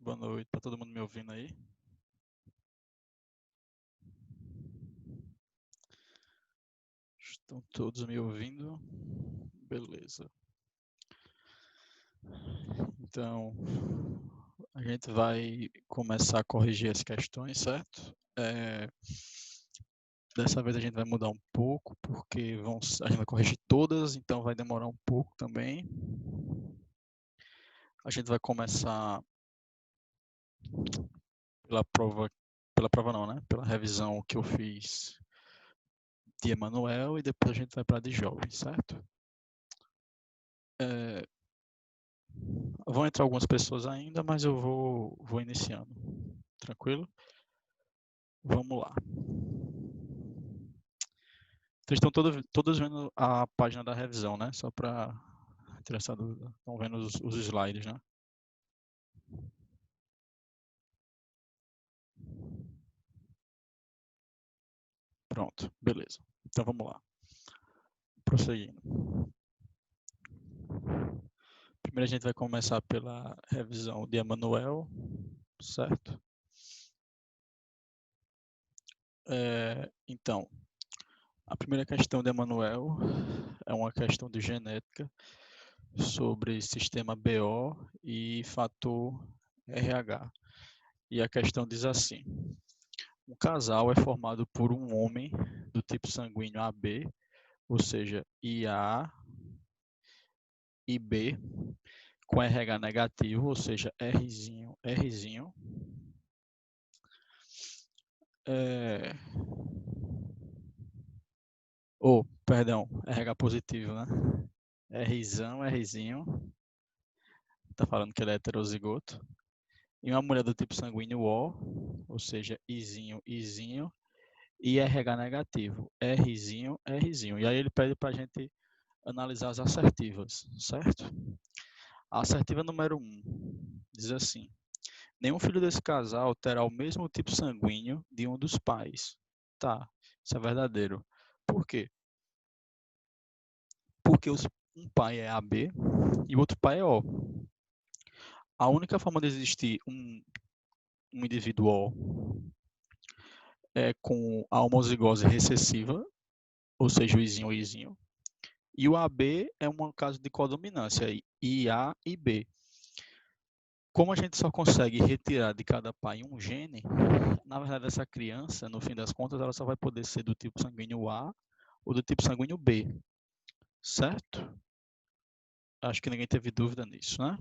boa noite. Tá todo mundo me ouvindo aí? Estão todos me ouvindo? Beleza. Então, a gente vai começar a corrigir as questões, certo? Dessa vez a gente vai mudar um pouco, porque a gente vai corrigir todas, então vai demorar um pouco também. A gente vai começar pela prova não, né? Pela revisão que eu fiz de Emanuel e depois a gente vai para a de jovem, certo? Vão entrar algumas pessoas ainda, mas eu vou iniciando. Tranquilo? Vamos lá. Vocês estão todos vendo a página da revisão, né? Só para tirar essa dúvida. Estão vendo os slides, né? Pronto, beleza. Então vamos lá. Prosseguindo. Primeiro a gente vai começar pela revisão de Emanuel, certo? Então, a primeira questão de Emanuel é uma questão de genética sobre sistema BO e fator RH. E a questão diz assim: um casal é formado por um homem do tipo sanguíneo AB, ou seja, IA e B, com RH negativo, ou seja, Rzinho, Rzinho. Perdão, RH positivo, né? Rzão, Rzinho. Tá falando que ele é heterozigoto. E uma mulher do tipo sanguíneo O, ou seja, Izinho, Izinho. E RH negativo, Rzinho, Rzinho. E aí ele pede para a gente analisar as assertivas, certo? A assertiva número 1 diz assim: nenhum filho desse casal terá o mesmo tipo sanguíneo de um dos pais. Tá, isso é verdadeiro. Por quê? Porque um pai é AB e o outro pai é O. A única forma de existir um indivíduo O é com a homozigose recessiva, ou seja, o Izinho, o Izinho. E o AB é um caso de codominância, IA e B. Como a gente só consegue retirar de cada pai um gene, na verdade essa criança, no fim das contas, ela só vai poder ser do tipo sanguíneo A ou do tipo sanguíneo B, certo? Acho que ninguém teve dúvida nisso, né?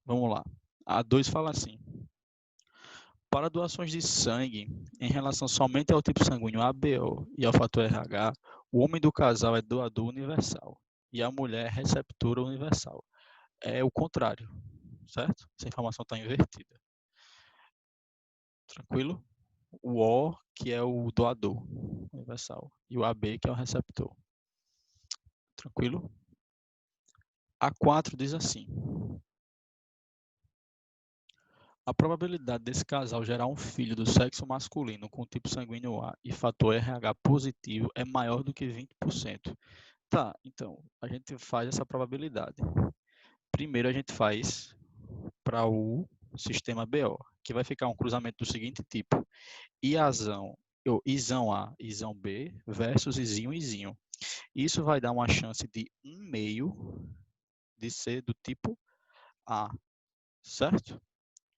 Vamos lá. A 2 fala assim: para doações de sangue, em relação somente ao tipo sanguíneo ABO e ao fator RH, o homem do casal é doador universal e a mulher é receptora universal. É o contrário, certo? Essa informação está invertida. Tranquilo? O O, que é o doador universal, e o AB, que é o receptor. Tranquilo? A 4 diz assim: a probabilidade desse casal gerar um filho do sexo masculino com tipo sanguíneo A e fator RH positivo é maior do que 20%. Tá, então, a gente faz essa probabilidade. Primeiro a gente faz para o sistema BO, que vai ficar um cruzamento do seguinte tipo: Iazão, Izão A, Izão B versus Izinho, Izinho. Isso vai dar uma chance de 1/2 de ser do tipo A, certo?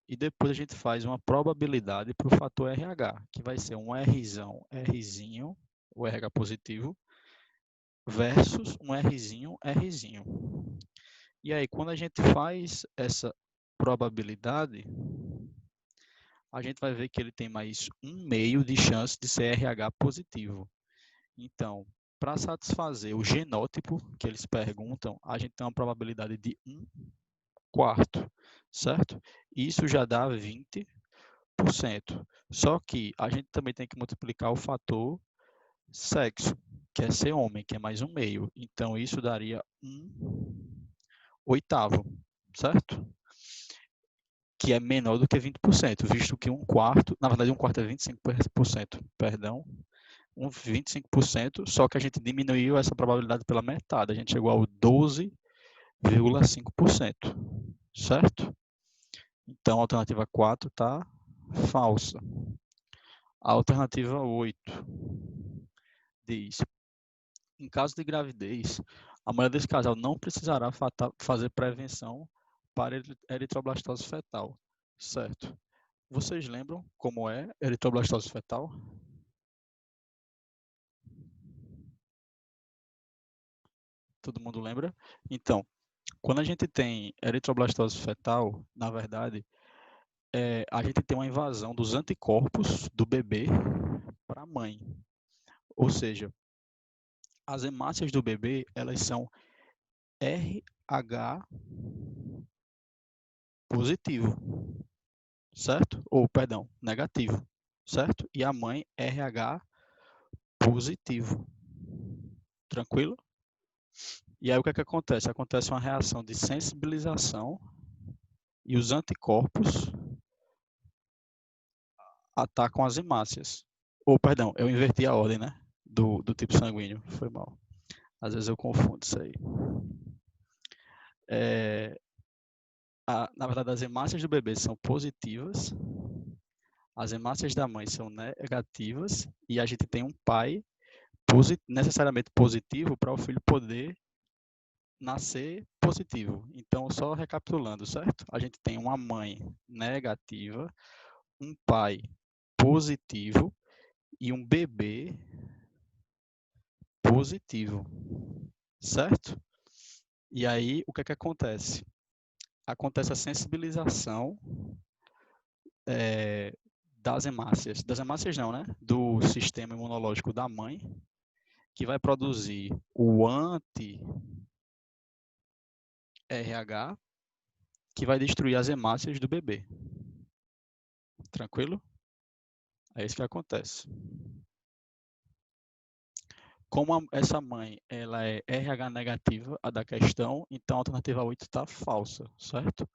E depois a gente faz uma probabilidade para o fator RH, que vai ser um Rzão, Rzinho, o RH positivo, versus um Rzinho, Rzinho. E aí, quando a gente faz essa probabilidade, a gente vai ver que ele tem mais 1/2 de chance de ser RH positivo. Então, para satisfazer o genótipo que eles perguntam, a gente tem uma probabilidade de 1/4, certo? Isso já dá 20%. Só que a gente também tem que multiplicar o fator sexo, que é ser homem, que é mais 1/2. Então, isso daria 1/8, certo? Que é menor do que 20%, visto que 1/4, na verdade 1/4 é 25%, perdão, 25%, só que a gente diminuiu essa probabilidade pela metade, a gente chegou ao 12,5%, certo? Então, a alternativa 4 está falsa. A alternativa 8 diz: em caso de gravidez, a mulher desse casal não precisará fazer prevenção para eritroblastose fetal, certo? Vocês lembram como é eritroblastose fetal? Todo mundo lembra? Então, quando a gente tem eritroblastose fetal, na verdade, a gente tem uma invasão dos anticorpos do bebê para a mãe. Ou seja, as hemácias do bebê, elas são RH positivo, certo? Ou, perdão, negativo, certo? E a mãe RH positivo. Tranquilo? E aí o que é que acontece? Acontece uma reação de sensibilização e os anticorpos atacam as hemácias. Ou, perdão, eu inverti a ordem, né? Do tipo sanguíneo. Foi mal. Às vezes eu confundo isso aí. Na verdade, as hemácias do bebê são positivas, as hemácias da mãe são negativas, e a gente tem um pai necessariamente positivo para o filho poder nascer positivo. Então, só recapitulando, certo? A gente tem uma mãe negativa, um pai positivo e um bebê positivo, certo? E aí, o que é que acontece? Acontece a sensibilização das hemácias não, né? Do sistema imunológico da mãe, que vai produzir o anti-RH, que vai destruir as hemácias do bebê. Tranquilo? É isso que acontece. Como essa mãe ela é RH negativa, a da questão, então a alternativa 8 está falsa, certo?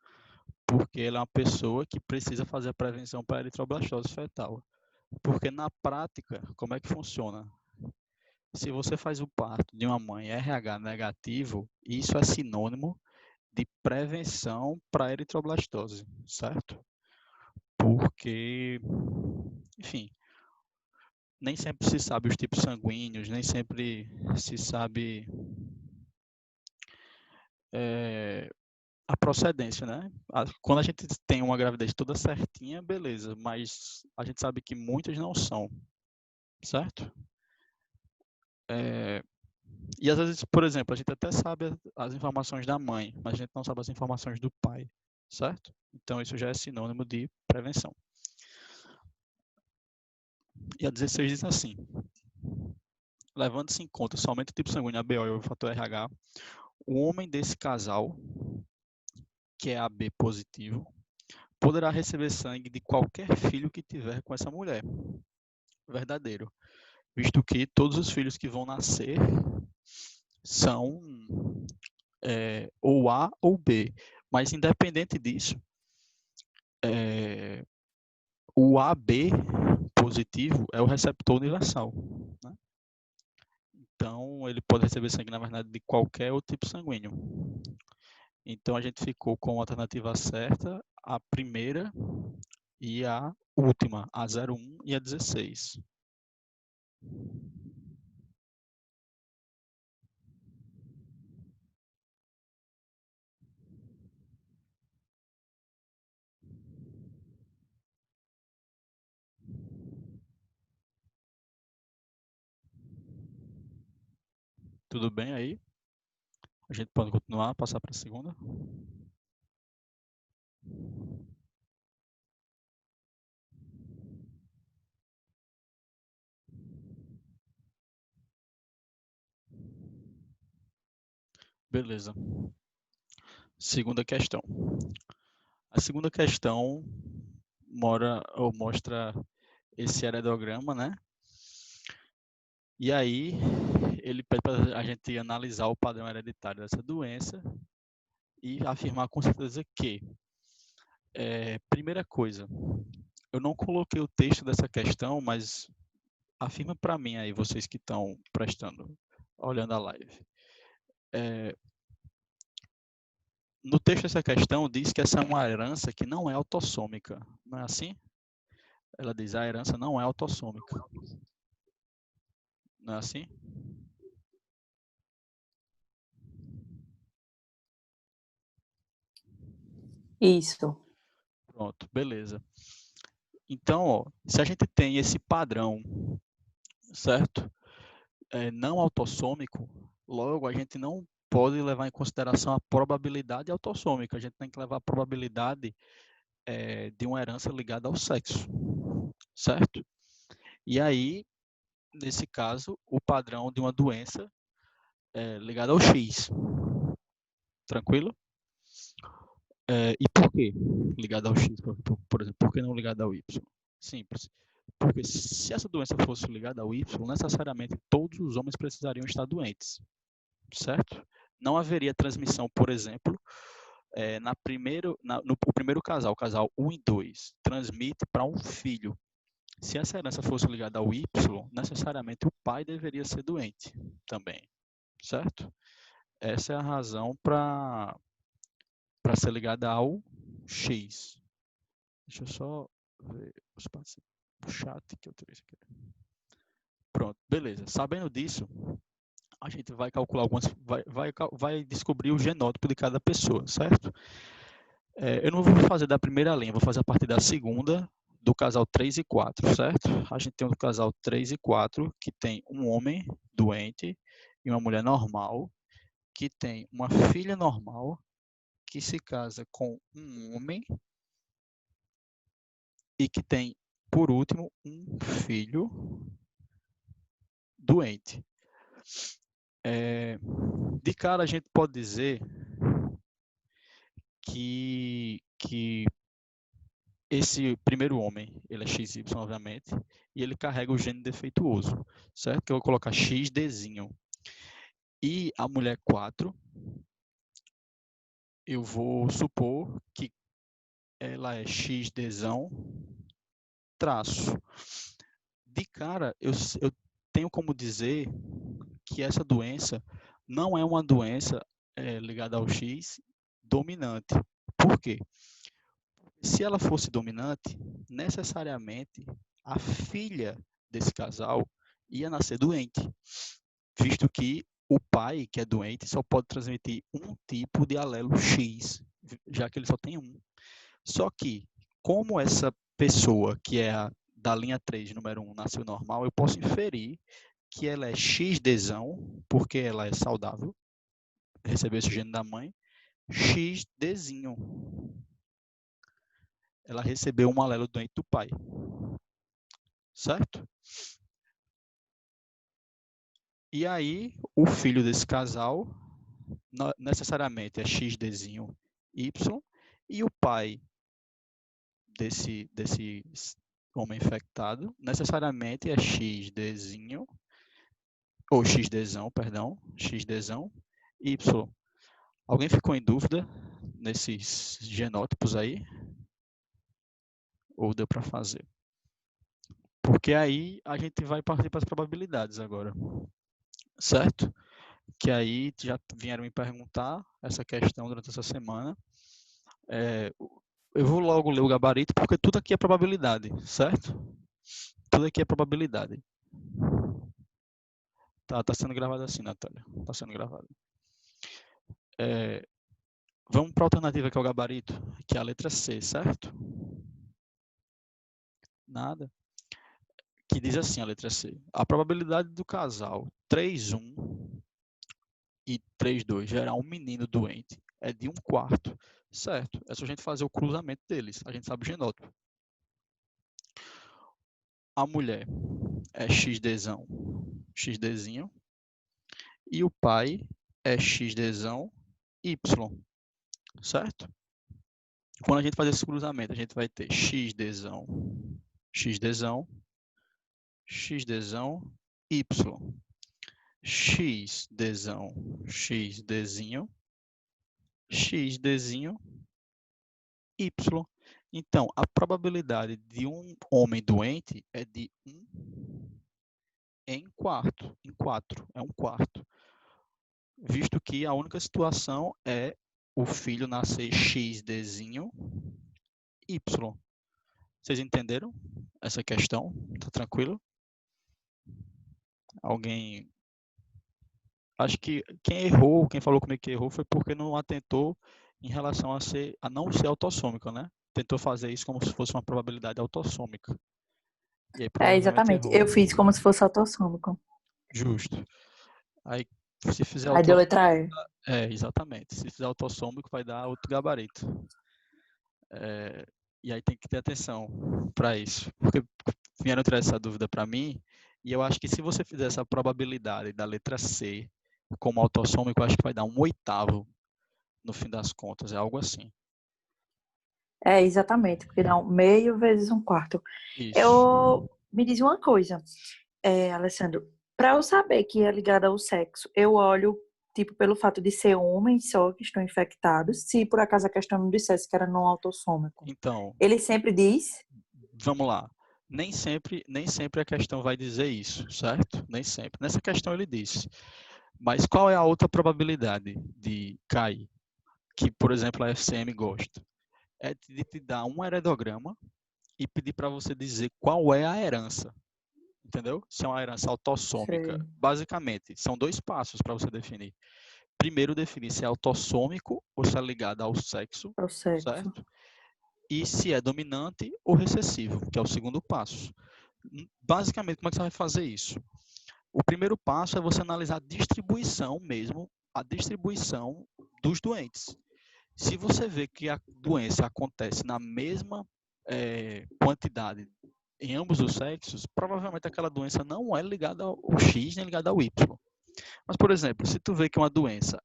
Porque ela é uma pessoa que precisa fazer a prevenção para a eritroblastose fetal. Porque na prática, como é que funciona? Se você faz o parto de uma mãe RH negativo, isso é sinônimo de prevenção para a eritroblastose, certo? Porque, enfim, nem sempre se sabe os tipos sanguíneos, nem sempre se sabe a procedência, né? Quando a gente tem uma gravidez toda certinha, beleza, mas a gente sabe que muitas não são, certo? E às vezes, por exemplo, a gente até sabe as informações da mãe, mas a gente não sabe as informações do pai, certo? Então isso já é sinônimo de prevenção. E a 16 diz assim: levando-se em conta somente o tipo sanguíneo ABO e o fator RH, o homem desse casal, que é AB positivo, poderá receber sangue de qualquer filho que tiver com essa mulher. Verdadeiro. Visto que todos os filhos que vão nascer são ou A ou B. Mas independente disso, o AB positivo é o receptor universal. Né? Então, ele pode receber sangue, na verdade, de qualquer outro tipo sanguíneo. Então, a gente ficou com a alternativa certa, a primeira e a última, a 01 e a 16. Tudo bem aí? A gente pode continuar, passar para a segunda? Beleza. Segunda questão. A segunda questão mostra esse heredograma, né? E aí, ele pede para a gente analisar o padrão hereditário dessa doença e afirmar com certeza que, primeira coisa, eu não coloquei o texto dessa questão, mas afirma para mim aí, vocês que estão olhando a live. no texto dessa questão diz que essa é uma herança que não é autossômica, não é assim? Ela diz a herança não é autossômica, não é assim? Isso. Pronto, beleza. Então, ó, se a gente tem esse padrão, certo? Não autossômico, logo a gente não pode levar em consideração a probabilidade autossômica. A gente tem que levar a probabilidade de uma herança ligada ao sexo, certo? E aí, nesse caso, o padrão de uma doença é ligada ao X. Tranquilo? E por que ligada ao X, por exemplo? Por que não ligada ao Y? Simples. Porque se essa doença fosse ligada ao Y, necessariamente todos os homens precisariam estar doentes, certo? Não haveria transmissão, por exemplo, no primeiro casal, o casal 1 e 2, transmite para um filho. Se essa herança fosse ligada ao Y, necessariamente o pai deveria ser doente também, certo? Essa é a razão para ser ligada ao X. Deixa eu só ver o chat que eu trouxe aqui. Pronto, beleza. Sabendo disso, a gente vai calcular vai descobrir o genótipo de cada pessoa, certo? Eu não vou fazer da primeira linha, vou fazer a partir da segunda, do casal 3 e 4, certo? A gente tem um casal 3 e 4 que tem um homem doente e uma mulher normal, que tem uma filha normal, que se casa com um homem e que tem, por último, um filho doente. De cara, a gente pode dizer que esse primeiro homem, ele é XY, obviamente, e ele carrega o gene defeituoso, certo? Que eu vou colocar XDzinho. E a mulher 4, eu vou supor que ela é XDzão, traço. De cara, eu tenho como dizer que essa doença não é uma doença ligada ao X dominante. Por quê? Se ela fosse dominante, necessariamente a filha desse casal ia nascer doente, visto que o pai, que é doente, só pode transmitir um tipo de alelo X, já que ele só tem um. Só que, como essa pessoa, que é da linha 3, número 1, nasceu normal, eu posso inferir que ela é XDzão, porque ela é saudável, recebeu esse gene da mãe, XDzinho. Ela recebeu um alelo doente do pai. Certo? E aí, o filho desse casal necessariamente é XDzinho Y, e o pai desse homem infectado necessariamente é XDzinho, ou XDzão, perdão, XDzão Y. Alguém ficou em dúvida nesses genótipos aí? Ou deu para fazer? Porque aí a gente vai partir para as probabilidades agora. Certo? Que aí já vieram me perguntar essa questão durante essa semana. Eu vou logo ler o gabarito, porque tudo aqui é probabilidade, certo? Tudo aqui é probabilidade. Tá sendo gravado assim, Natália. Tá sendo gravado. Vamos para a alternativa que é o gabarito, que é a letra C, certo? Nada. Que diz assim a letra C. A probabilidade do casal 3-1 e 3-2 gerar um menino doente é de 1/4. Certo. É só a gente fazer o cruzamento deles. A gente sabe o genótipo. A mulher é XDzão, XDzinho, e o pai é XDzão, Y, certo? Quando a gente faz esse cruzamento, a gente vai ter XDzão, XDzão, XDzão, Y, XDzão, XDzinho, XDzinho, Y. Então, a probabilidade de um homem doente é de 1 em 4, é 1/4. Visto que a única situação é o filho nascer XDzinho Y. Vocês entenderam essa questão? Tá tranquilo? Alguém... Acho que quem errou, quem falou comigo que errou, foi porque não atentou em relação a não ser autossômica, né? Tentou fazer isso como se fosse uma probabilidade autossômica. E aí É, provavelmente exatamente. errou. Eu fiz como se fosse autossômico. Justo. Aí, se fizer Aí deu autossômico, letra E. exatamente. Se fizer autossômico, vai dar outro gabarito. E aí tem que ter atenção para isso. Porque vieram tirar essa dúvida para mim, e eu acho que se você fizer essa probabilidade da letra C como autossômico, eu acho que vai dar 1/8 no fim das contas. É algo assim. É, exatamente, porque dá 1/2 vezes 1/4. Isso. Eu me diz uma coisa, Alessandro, para eu saber que é ligado ao sexo, eu olho, tipo, pelo fato de ser homens só que estão infectados, se por acaso a questão não dissesse que era não autossômico. Então, Ele sempre diz? vamos lá. Nem sempre a questão vai dizer isso, certo? Nem sempre. Nessa questão ele disse. Mas qual é a outra probabilidade de cair? Que, por exemplo, a FCM gosta? É de te dar um heredograma e pedir para você dizer qual é a herança. Entendeu? Se é uma herança autossômica. Sei, Basicamente, são 2 passos para você definir. Primeiro, definir se é autossômico ou se é ligado ao sexo, é o sexo. certo? E se é dominante ou recessivo, que é o segundo passo. Basicamente, como é que você vai fazer isso? O primeiro passo é você analisar a distribuição mesmo, a distribuição dos doentes. Se você vê que a doença acontece na mesma quantidade em ambos os sexos, provavelmente aquela doença não é ligada ao X nem ligada ao Y. Mas, por exemplo, se tu vê que uma doença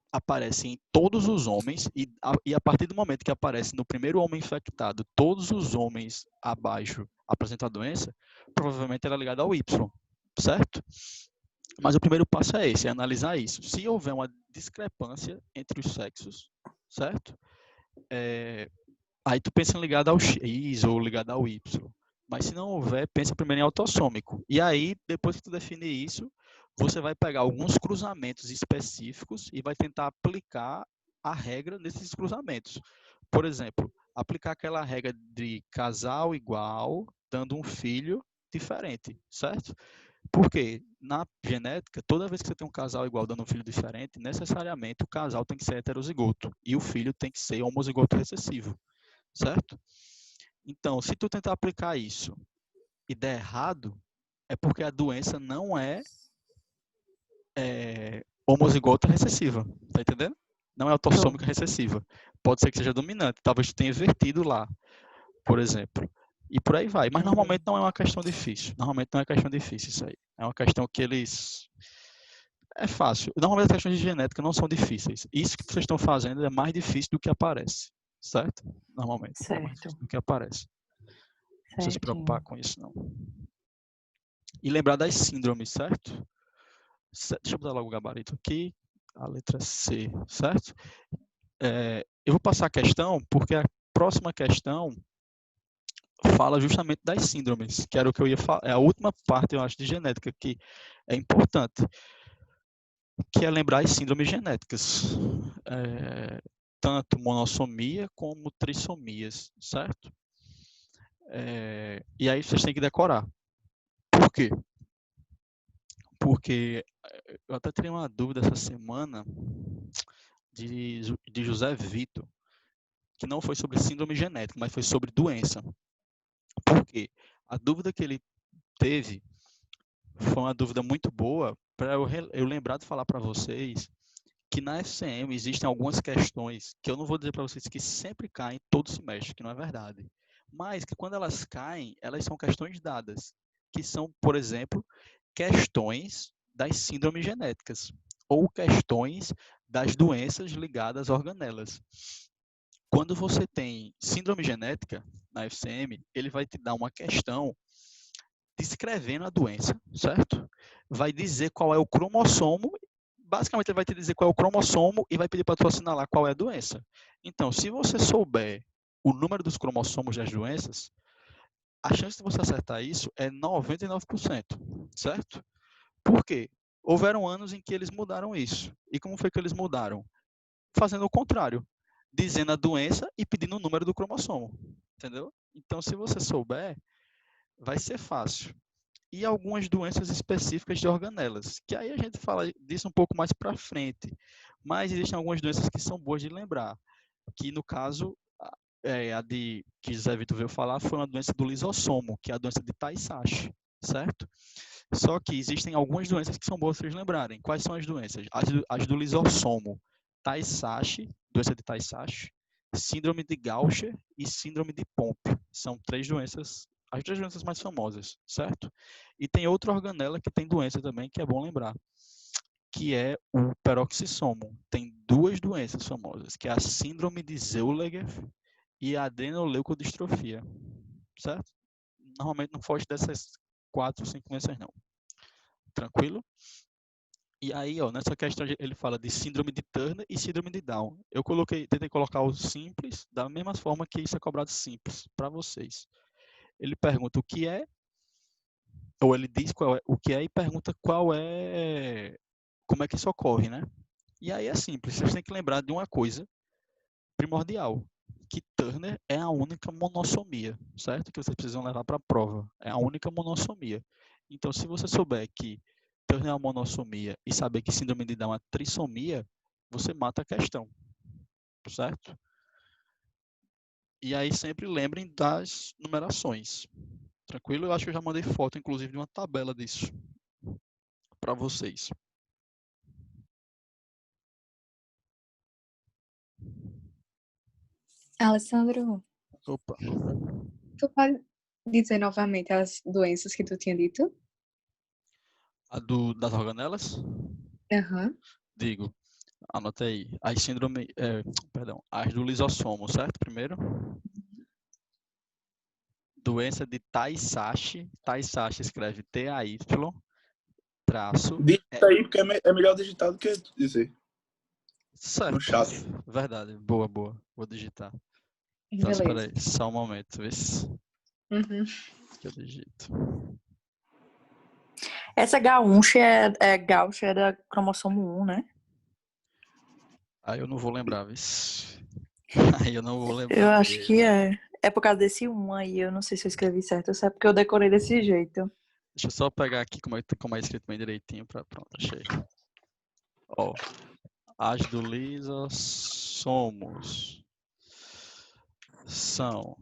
aparece em todos os homens e a partir do momento que aparece no primeiro homem infectado, todos os homens abaixo apresentam a doença, provavelmente ela é ligada ao Y, certo? Mas o primeiro passo é esse, é analisar isso. Se houver uma discrepância entre os sexos, certo? Aí tu pensa em ligado ao X ou ligado ao Y. Mas se não houver, pensa primeiro em autossômico. E aí, depois que tu definir isso, você vai pegar alguns cruzamentos específicos e vai tentar aplicar a regra nesses cruzamentos. Por exemplo, aplicar aquela regra de casal igual, dando um filho diferente, certo? Porque na genética, toda vez que você tem um casal igual dando um filho diferente, necessariamente o casal tem que ser heterozigoto e o filho tem que ser homozigoto recessivo, certo? Então, se tu tentar aplicar isso e der errado, é porque a doença não é homozigota recessiva, tá entendendo? Não é Tô. autossômica recessiva. Pode ser que seja dominante, talvez tu tenha invertido lá, por exemplo. E por aí vai. Mas Entendi. normalmente não é uma questão difícil. Normalmente não é questão difícil isso aí. É uma questão que eles... É fácil. Normalmente as questões de genética não são difíceis. Isso que vocês estão fazendo é mais difícil do que aparece, certo? Normalmente é mais Certo. difícil do que aparece. Não precisa se preocupar Certinho. com isso, não. E lembrar das síndromes, certo? Deixa eu botar logo o gabarito aqui. A letra C, certo? Eu vou passar a questão, porque a próxima questão fala justamente das síndromes, que era o que eu ia falar. É a última parte, eu acho, de genética que é importante, que é lembrar as síndromes genéticas. Tanto monossomia como trissomias, certo? E aí vocês têm que decorar. Por quê? Porque eu até tirei uma dúvida essa semana de José Vitor, que não foi sobre síndrome genética, mas foi sobre doença. Por quê? A dúvida que ele teve foi uma dúvida muito boa para eu lembrar de falar para vocês que na FCM existem algumas questões que eu não vou dizer para vocês que sempre caem todo semestre, que não é verdade. Mas que quando elas caem, elas são questões dadas, que são, por exemplo, questões das síndromes genéticas ou questões das doenças ligadas a organelas. Quando você tem síndrome genética na FCM, ele vai te dar uma questão descrevendo a doença, certo? Vai dizer qual é o cromossomo, basicamente ele vai te dizer qual é o cromossomo e vai pedir para tu assinalar qual é a doença. Então, se você souber o número dos cromossomos das doenças, a chance de você acertar isso é 99%, certo? Por quê? Houveram anos em que eles mudaram isso. E como foi que eles mudaram? fazendo o contrário, dizendo a doença e pedindo o número do cromossomo, entendeu? Então, se você souber, vai ser fácil. E algumas doenças específicas de organelas, que aí a gente fala disso um pouco mais para frente, mas existem algumas doenças que são boas de lembrar, que no caso, a de que José Vitor veio falar foi uma doença do lisossomo, que é a doença de Tay-Sachs, certo? Só que existem algumas doenças que são boas para vocês lembrarem. Quais são as doenças? As do lisossomo. Tay-Sachs, doença de Tay-Sachs, síndrome de Gaucher e síndrome de Pompe. São três doenças, as três doenças mais famosas, certo? E tem outra organela que tem doença também, que é bom lembrar, que é o peroxissomo. Tem duas doenças famosas, que é a síndrome de Zeuleger e a adrenoleucodistrofia, certo? Normalmente não foge dessas 4 ou 5 doenças, não. Tranquilo? E aí, ó, nessa questão ele fala de síndrome de Turner e síndrome de Down. Eu tentei colocar o simples da mesma forma que isso é cobrado simples para vocês. Ele pergunta o que é, ou ele diz o que é e pergunta como é que isso ocorre, né? E aí é simples, vocês têm que lembrar de uma coisa primordial, que Turner é a única monossomia, certo? Que vocês precisam levar para a prova. É a única monossomia. Então, se você souber que Turner é uma monossomia e saber que síndrome de Down é uma trissomia, você mata a questão, certo? E aí sempre lembrem das numerações. Tranquilo? Eu acho que eu já mandei foto, inclusive, de uma tabela disso para vocês. Alessandro, Opa. tu pode dizer novamente as doenças que tu tinha dito? Das organelas? Aham. Digo. Anota aí. As do lisossomo, certo? Primeiro. Doença de Tay-Sachs. Tay-Sachs escreve T-A-Y, traço. Digita aí, porque é melhor digitar do que dizer. Certo. No chat. Verdade. Boa. Vou digitar. Então, espera aí. Só um momento. Vê se Uhum. que eu digito. Essa Gaucher é da cromossomo 1, né? Aí eu não vou lembrar, vê se... Aí eu não vou lembrar. Eu acho que é. É por causa desse 1 aí, eu não sei se eu escrevi certo, só porque eu decorei desse jeito. Deixa eu só pegar aqui como é escrito bem direitinho. Pronto, achei. Ó, as do lisossomos são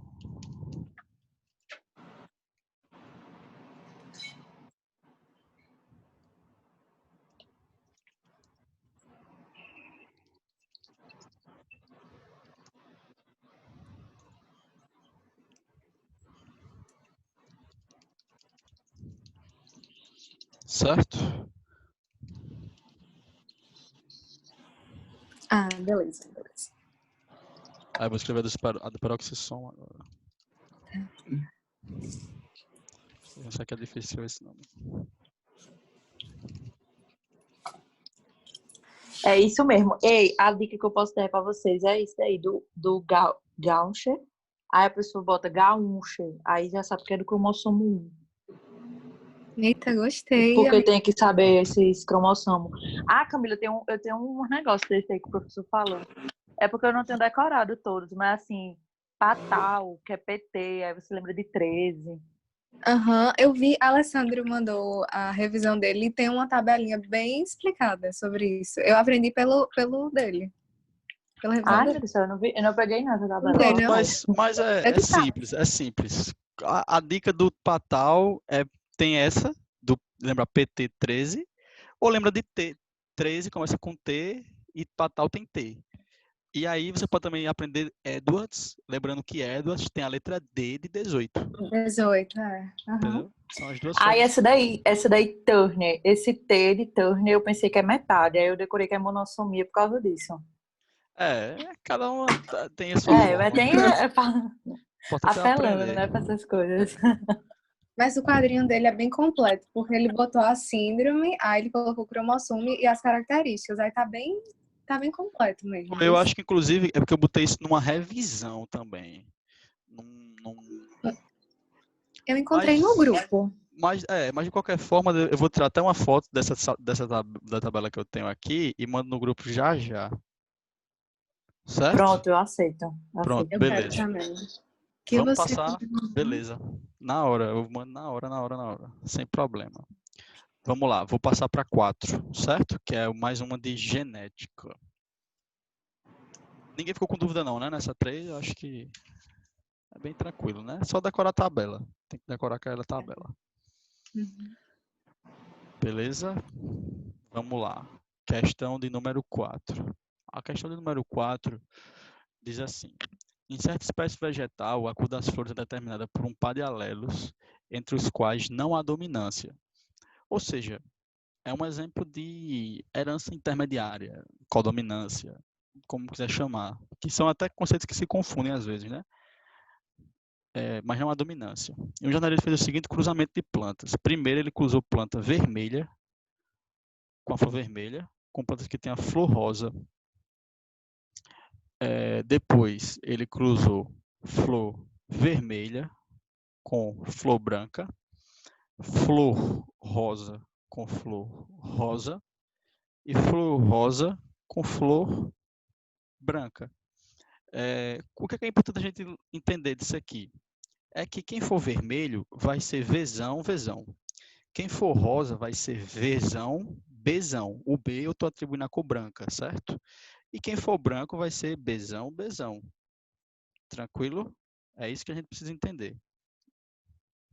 certo? Ah, beleza. Aí eu vou escrever a do peroxissomo agora. Eu sei que é difícil esse nome. É isso mesmo. Ei, a dica que eu posso dar pra vocês é isso daí, do Gaucher. Aí a pessoa bota Gaucher, aí já sabe que é do cromossomo 1. Eita, gostei. Porque tem que saber esses cromossomos. Ah, Camila, eu tenho um negócio desse aí que o professor falou. É porque eu não tenho decorado todos, mas assim, Patal, que é PT, aí você lembra de 13. Aham, eu vi, Alessandro mandou a revisão dele e tem uma tabelinha bem explicada sobre isso. Eu aprendi pelo dele. Pela revisão Ai, dele. meu Deus, eu não peguei nada da Não tem, tabela. não. Mas É é de fato. simples, é simples. A dica do Patal tem essa, lembra PT13, ou lembra de T13, começa com T, e Patal tem T. E aí você pode também aprender Edwards, lembrando que Edwards tem a letra D de 18. 18, é. Aham. Entendeu? São as duas Ai, formas. essa daí, Turner. Esse T de Turner eu pensei que é metade, aí eu decorei que é monossomia por causa disso. Cada uma tem a sua forma. Mas tem Importante é apelando, aprender. né, pra essas coisas. Mas o quadrinho dele é bem completo, porque ele botou a síndrome, aí ele colocou o cromossomo e as características. Aí tá bem completo mesmo. Eu acho que, inclusive, é porque eu botei isso numa revisão também. Eu encontrei no grupo. Mas de qualquer forma, eu vou tirar até uma foto da tabela que eu tenho aqui e mando no grupo já já. Certo? Pronto, eu aceito. Pronto, Eu quero beleza. também. Que Vamos você... passar, beleza. Na hora, eu mando na hora, sem problema. Vamos lá, vou passar para 4, certo? Que é mais uma de genética. Ninguém ficou com dúvida não, né? Nessa 3, eu acho que é bem tranquilo, né? Só decorar a tabela. Tem que decorar aquela tabela. Uhum. Beleza? Vamos lá. Questão de número 4. A questão de número 4 diz assim: em certa espécie vegetal, a cor das flores é determinada por um par de alelos, entre os quais não há dominância. Ou seja, é um exemplo de herança intermediária, codominância, como quiser chamar, que são até conceitos que se confundem às vezes, né? Mas não há dominância. E o jornalista fez o seguinte cruzamento de plantas. Primeiro, ele cruzou planta vermelha com a flor vermelha, com plantas que têm a flor rosa. Depois, ele cruzou flor vermelha com flor branca, flor rosa com flor rosa e flor rosa com flor branca. O que é importante a gente entender disso aqui? É que quem for vermelho vai ser Vzão, Vzão. Quem for rosa vai ser Vzão, Bzão. O B eu estou atribuindo a cor branca, certo? E quem for branco vai ser Bzão, Bzão. Tranquilo? É isso que a gente precisa entender.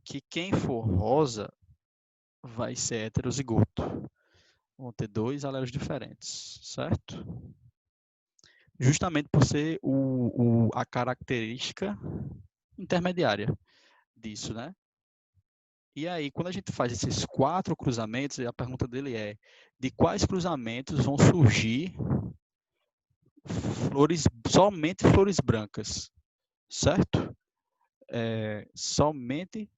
Que quem for rosa vai ser heterozigoto. Vão ter 2 alelos diferentes, certo? Justamente por ser a característica intermediária disso, né? E aí, quando a gente faz esses 4 cruzamentos, a pergunta dele é: de quais cruzamentos vão surgir somente flores brancas, certo? Somente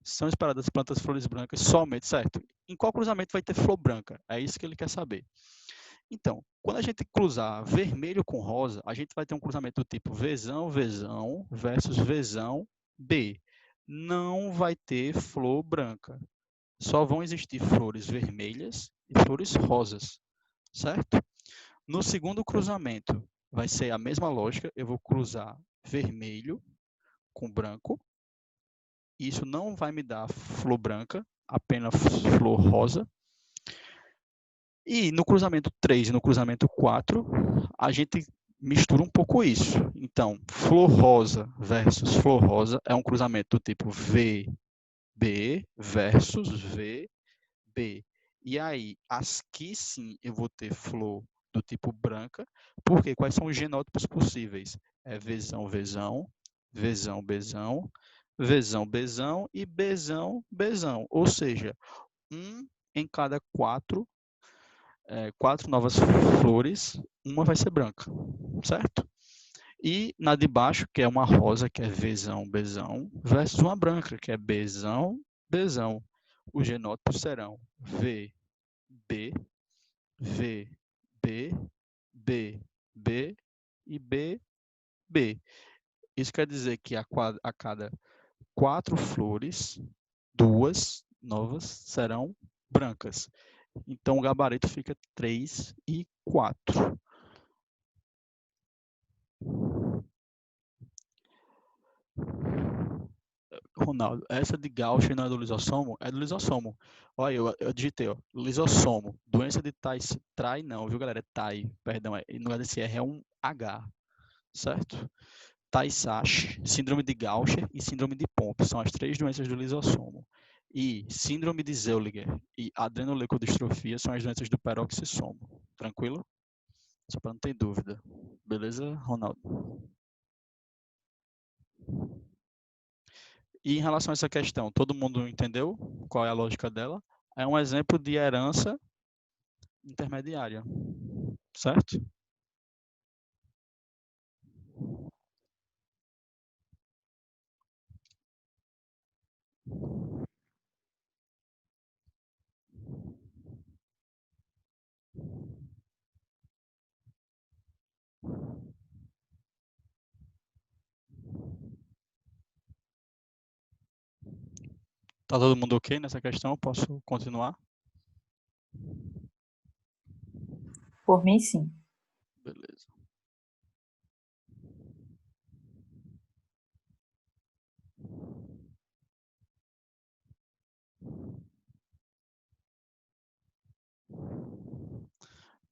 são esperadas plantas flores brancas somente, certo? Em qual cruzamento vai ter flor branca? É isso que ele quer saber. Então, quando a gente cruzar vermelho com rosa, a gente vai ter um cruzamento do tipo Vzão, Vzão versus Vzão, B. Não vai ter flor branca. Só vão existir flores vermelhas e flores rosas, certo? No segundo cruzamento, vai ser a mesma lógica. Eu vou cruzar vermelho com branco. Isso não vai me dar flor branca, apenas flor rosa. E no cruzamento 3 e no cruzamento 4, a gente mistura um pouco isso. Então, flor rosa versus flor rosa é um cruzamento do tipo VB versus VB. E aí, aqui sim eu vou ter flor do tipo branca, porque quais são os genótipos possíveis? É Vzão, Vzão, Vzão, Bzão, Vzão, Bzão e Bzão, Bzão. Ou seja, um em cada 4 novas flores, uma vai ser branca, certo? E na de baixo, que é uma rosa, que é Vzão, Bzão, versus uma branca, que é Bzão, Bzão. Os genótipos serão V, B, V, B, B, B e B, B. Isso quer dizer que a cada 4 flores, 2 novas serão brancas. Então, o gabarito fica 3 e 4. Ronaldo, essa de Gaucher não é do lisossomo? É do lisossomo. Olha, eu digitei, ó, lisossomo. Doença de Try não, viu, galera? É Tai, perdão. No lugar desse R é um H, certo? Tay-Sachs, síndrome de Gaucher e síndrome de Pompe. São as 3 doenças do lisossomo. E síndrome de Zellweger e adrenoleucodistrofia são as doenças do peroxissomo. Tranquilo? Só para não ter dúvida. Beleza, Ronaldo? E em relação a essa questão, todo mundo entendeu qual é a lógica dela? É um exemplo de herança intermediária, certo? Tá todo mundo ok nessa questão? Posso continuar? Por mim, sim. Beleza.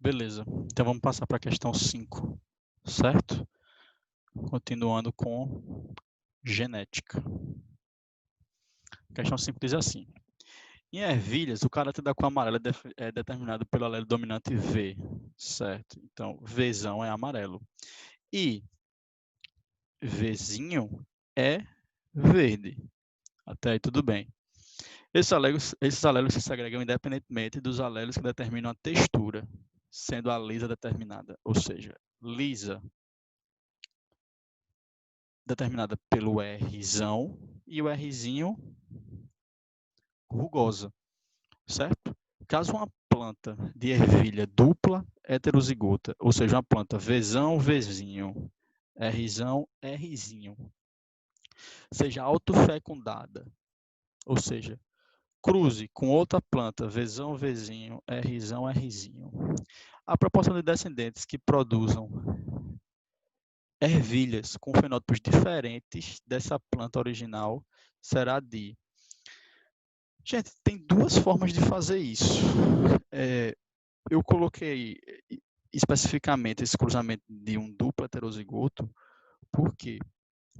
Beleza. Então vamos passar para a questão 5, certo? Continuando com genética. A questão 5 diz assim. Em ervilhas, o caráter da cor amarela é determinado pelo alelo dominante V, certo? Então, Vzão é amarelo. E Vzinho é verde. Até aí tudo bem. Esses alelos se segregam independentemente dos alelos que determinam a textura, sendo a lisa determinada. Ou seja, lisa determinada pelo Rzão e o Rzinho rugosa, certo? Caso uma planta de ervilha dupla heterozigota, ou seja, uma planta Vzão, Vzinho, Rzão, Rzinho, seja autofecundada, ou seja, cruze com outra planta Vzão, Vzinho, Rzão, Rzinho, a proporção de descendentes que produzam ervilhas com fenótipos diferentes dessa planta original será de... Gente, tem duas formas de fazer isso. Eu coloquei especificamente esse cruzamento de um duplo heterozigoto. Por quê?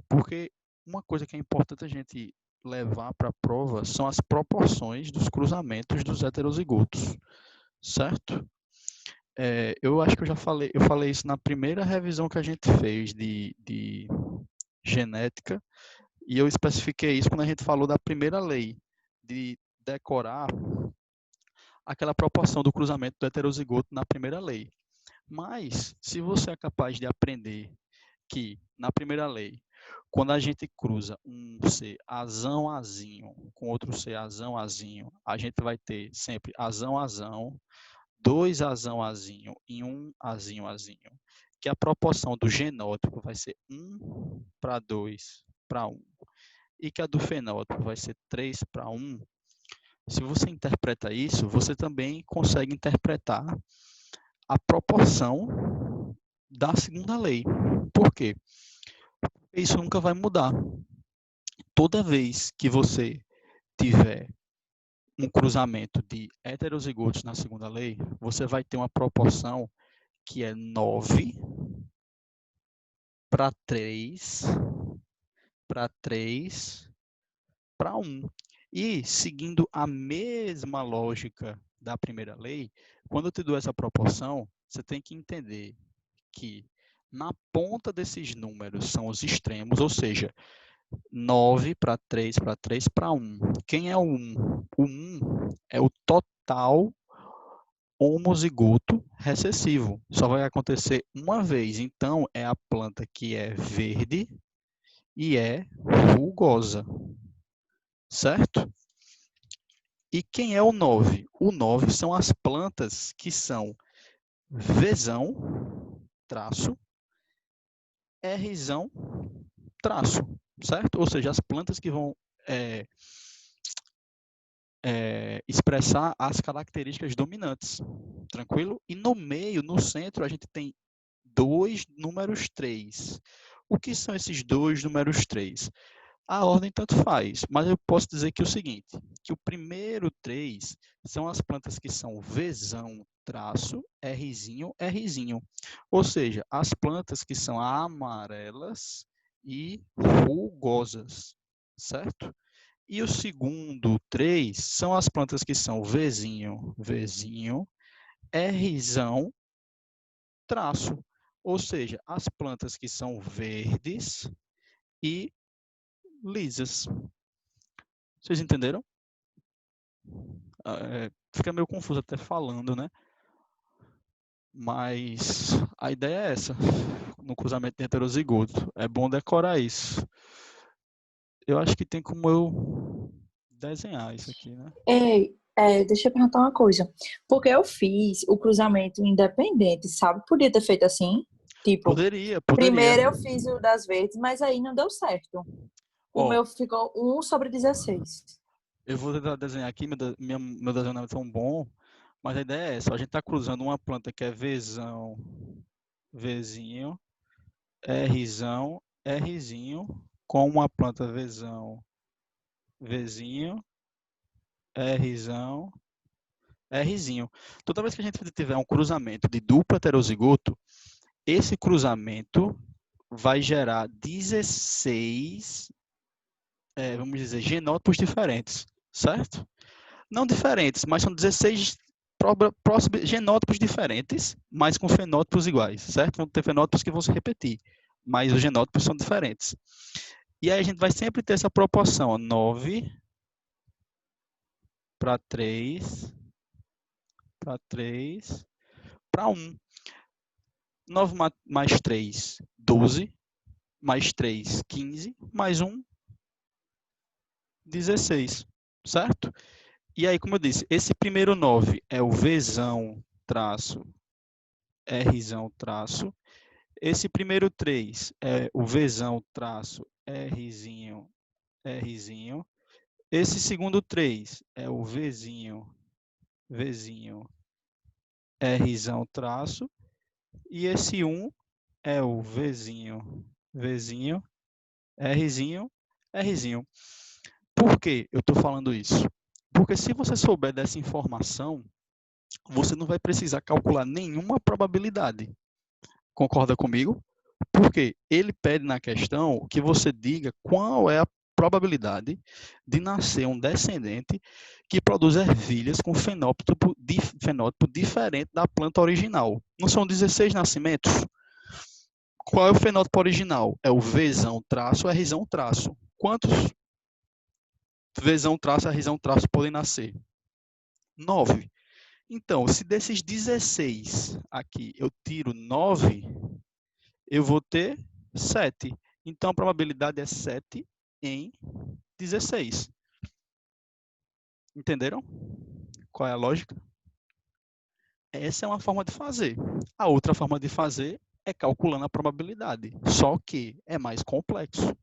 Porque uma coisa que é importante a gente levar para a prova são as proporções dos cruzamentos dos heterozigotos, certo? Eu acho que eu falei isso na primeira revisão que a gente fez de genética, e eu especifiquei isso quando a gente falou da primeira lei, de decorar aquela proporção do cruzamento do heterozigoto na primeira lei. Mas, se você é capaz de aprender que, na primeira lei, quando a gente cruza um C azão azinho com outro C azão azinho, a gente vai ter sempre azão azão, 2 azão azinho e 1 azinho azinho, que a proporção do genótipo vai ser 1 para 2 para 1, e que a do fenótipo vai ser 3 para 1. Se você interpreta isso, você também consegue interpretar a proporção da segunda lei. Por quê? Isso nunca vai mudar. Toda vez que você tiver um cruzamento de heterozigotos na segunda lei, você vai ter uma proporção que é 9 para 3 para 3 para 1. E, seguindo a mesma lógica da primeira lei, quando eu te dou essa proporção, você tem que entender que na ponta desses números são os extremos, ou seja, 9 para 3 para 3 para 1. Quem é o 1? O 1 é o total homozigoto recessivo. Só vai acontecer uma vez. Então, é a planta que é verde e é rugosa. Certo? E quem é o 9? O 9 são as plantas que são Vzão, traço, Rzão, traço, certo? Ou seja, as plantas que vão expressar as características dominantes, tranquilo? E no meio, no centro, a gente tem 2 números 3. O que são esses 2 números 3? A ordem tanto faz, mas eu posso dizer que o seguinte, que o primeiro 3 são as plantas que são Vzão, traço, Rzinho, Rzinho. Ou seja, as plantas que são amarelas e rugosas, certo? E o segundo 3 são as plantas que são Vzinho, Vzinho, Rzão, traço. Ou seja, as plantas que são verdes e lisas. Vocês entenderam? Fica meio confuso até falando, né? Mas a ideia é essa, no cruzamento de heterozigoto. É bom decorar isso. Eu acho que tem como eu desenhar isso aqui, né? Ei, deixa eu perguntar uma coisa. Porque eu fiz o cruzamento independente, sabe? Podia ter feito assim. Tipo, Poderia. primeiro eu fiz o das verdes, mas aí não deu certo. O Ó, meu ficou 1/16. eu vou tentar desenhar aqui, meu desenho não é tão bom, mas a ideia é essa. A gente está cruzando uma planta que é Vzão, Vzinho, Rzão, Rzinho, com uma planta Vzão, Vzinho, Rzão, Rzinho. Toda vez que a gente tiver um cruzamento de duplo heterozigoto, esse cruzamento vai gerar 16, vamos dizer, genótipos diferentes, certo? Não diferentes, mas são 16 genótipos diferentes, mas com fenótipos iguais, certo? Vão ter fenótipos que vão se repetir, mas os genótipos são diferentes. E aí a gente vai sempre ter essa proporção, 9 para 3, para 3, para 1. 9 mais 3, 12, mais 3, 15, mais 1, 16, certo? E aí, como eu disse, esse primeiro 9 é o Vzão traço Rzão traço. Esse primeiro 3 é o Vzão traço Rzinho, Rzinho. Esse segundo 3 é o Vzinho, Rzão traço. E esse 1 é o Vzinho, Rzinho, Rzinho. Por que eu estou falando isso? Porque se você souber dessa informação, você não vai precisar calcular nenhuma probabilidade. Concorda comigo? Porque ele pede na questão que você diga qual é a probabilidade de nascer um descendente que produz ervilhas com fenótipo diferente da planta original. Não são 16 nascimentos? Qual é o fenótipo original? É o Vzão traço, Rzão traço. Quantos Vzão traço, Rzão traço podem nascer? 9. Então, se desses 16 aqui eu tiro 9, eu vou ter 7. Então, a probabilidade é 7 em 16. Entenderam? Qual é a lógica? Essa é uma forma de fazer. A outra forma de fazer é calculando a probabilidade. Só que é mais complexo.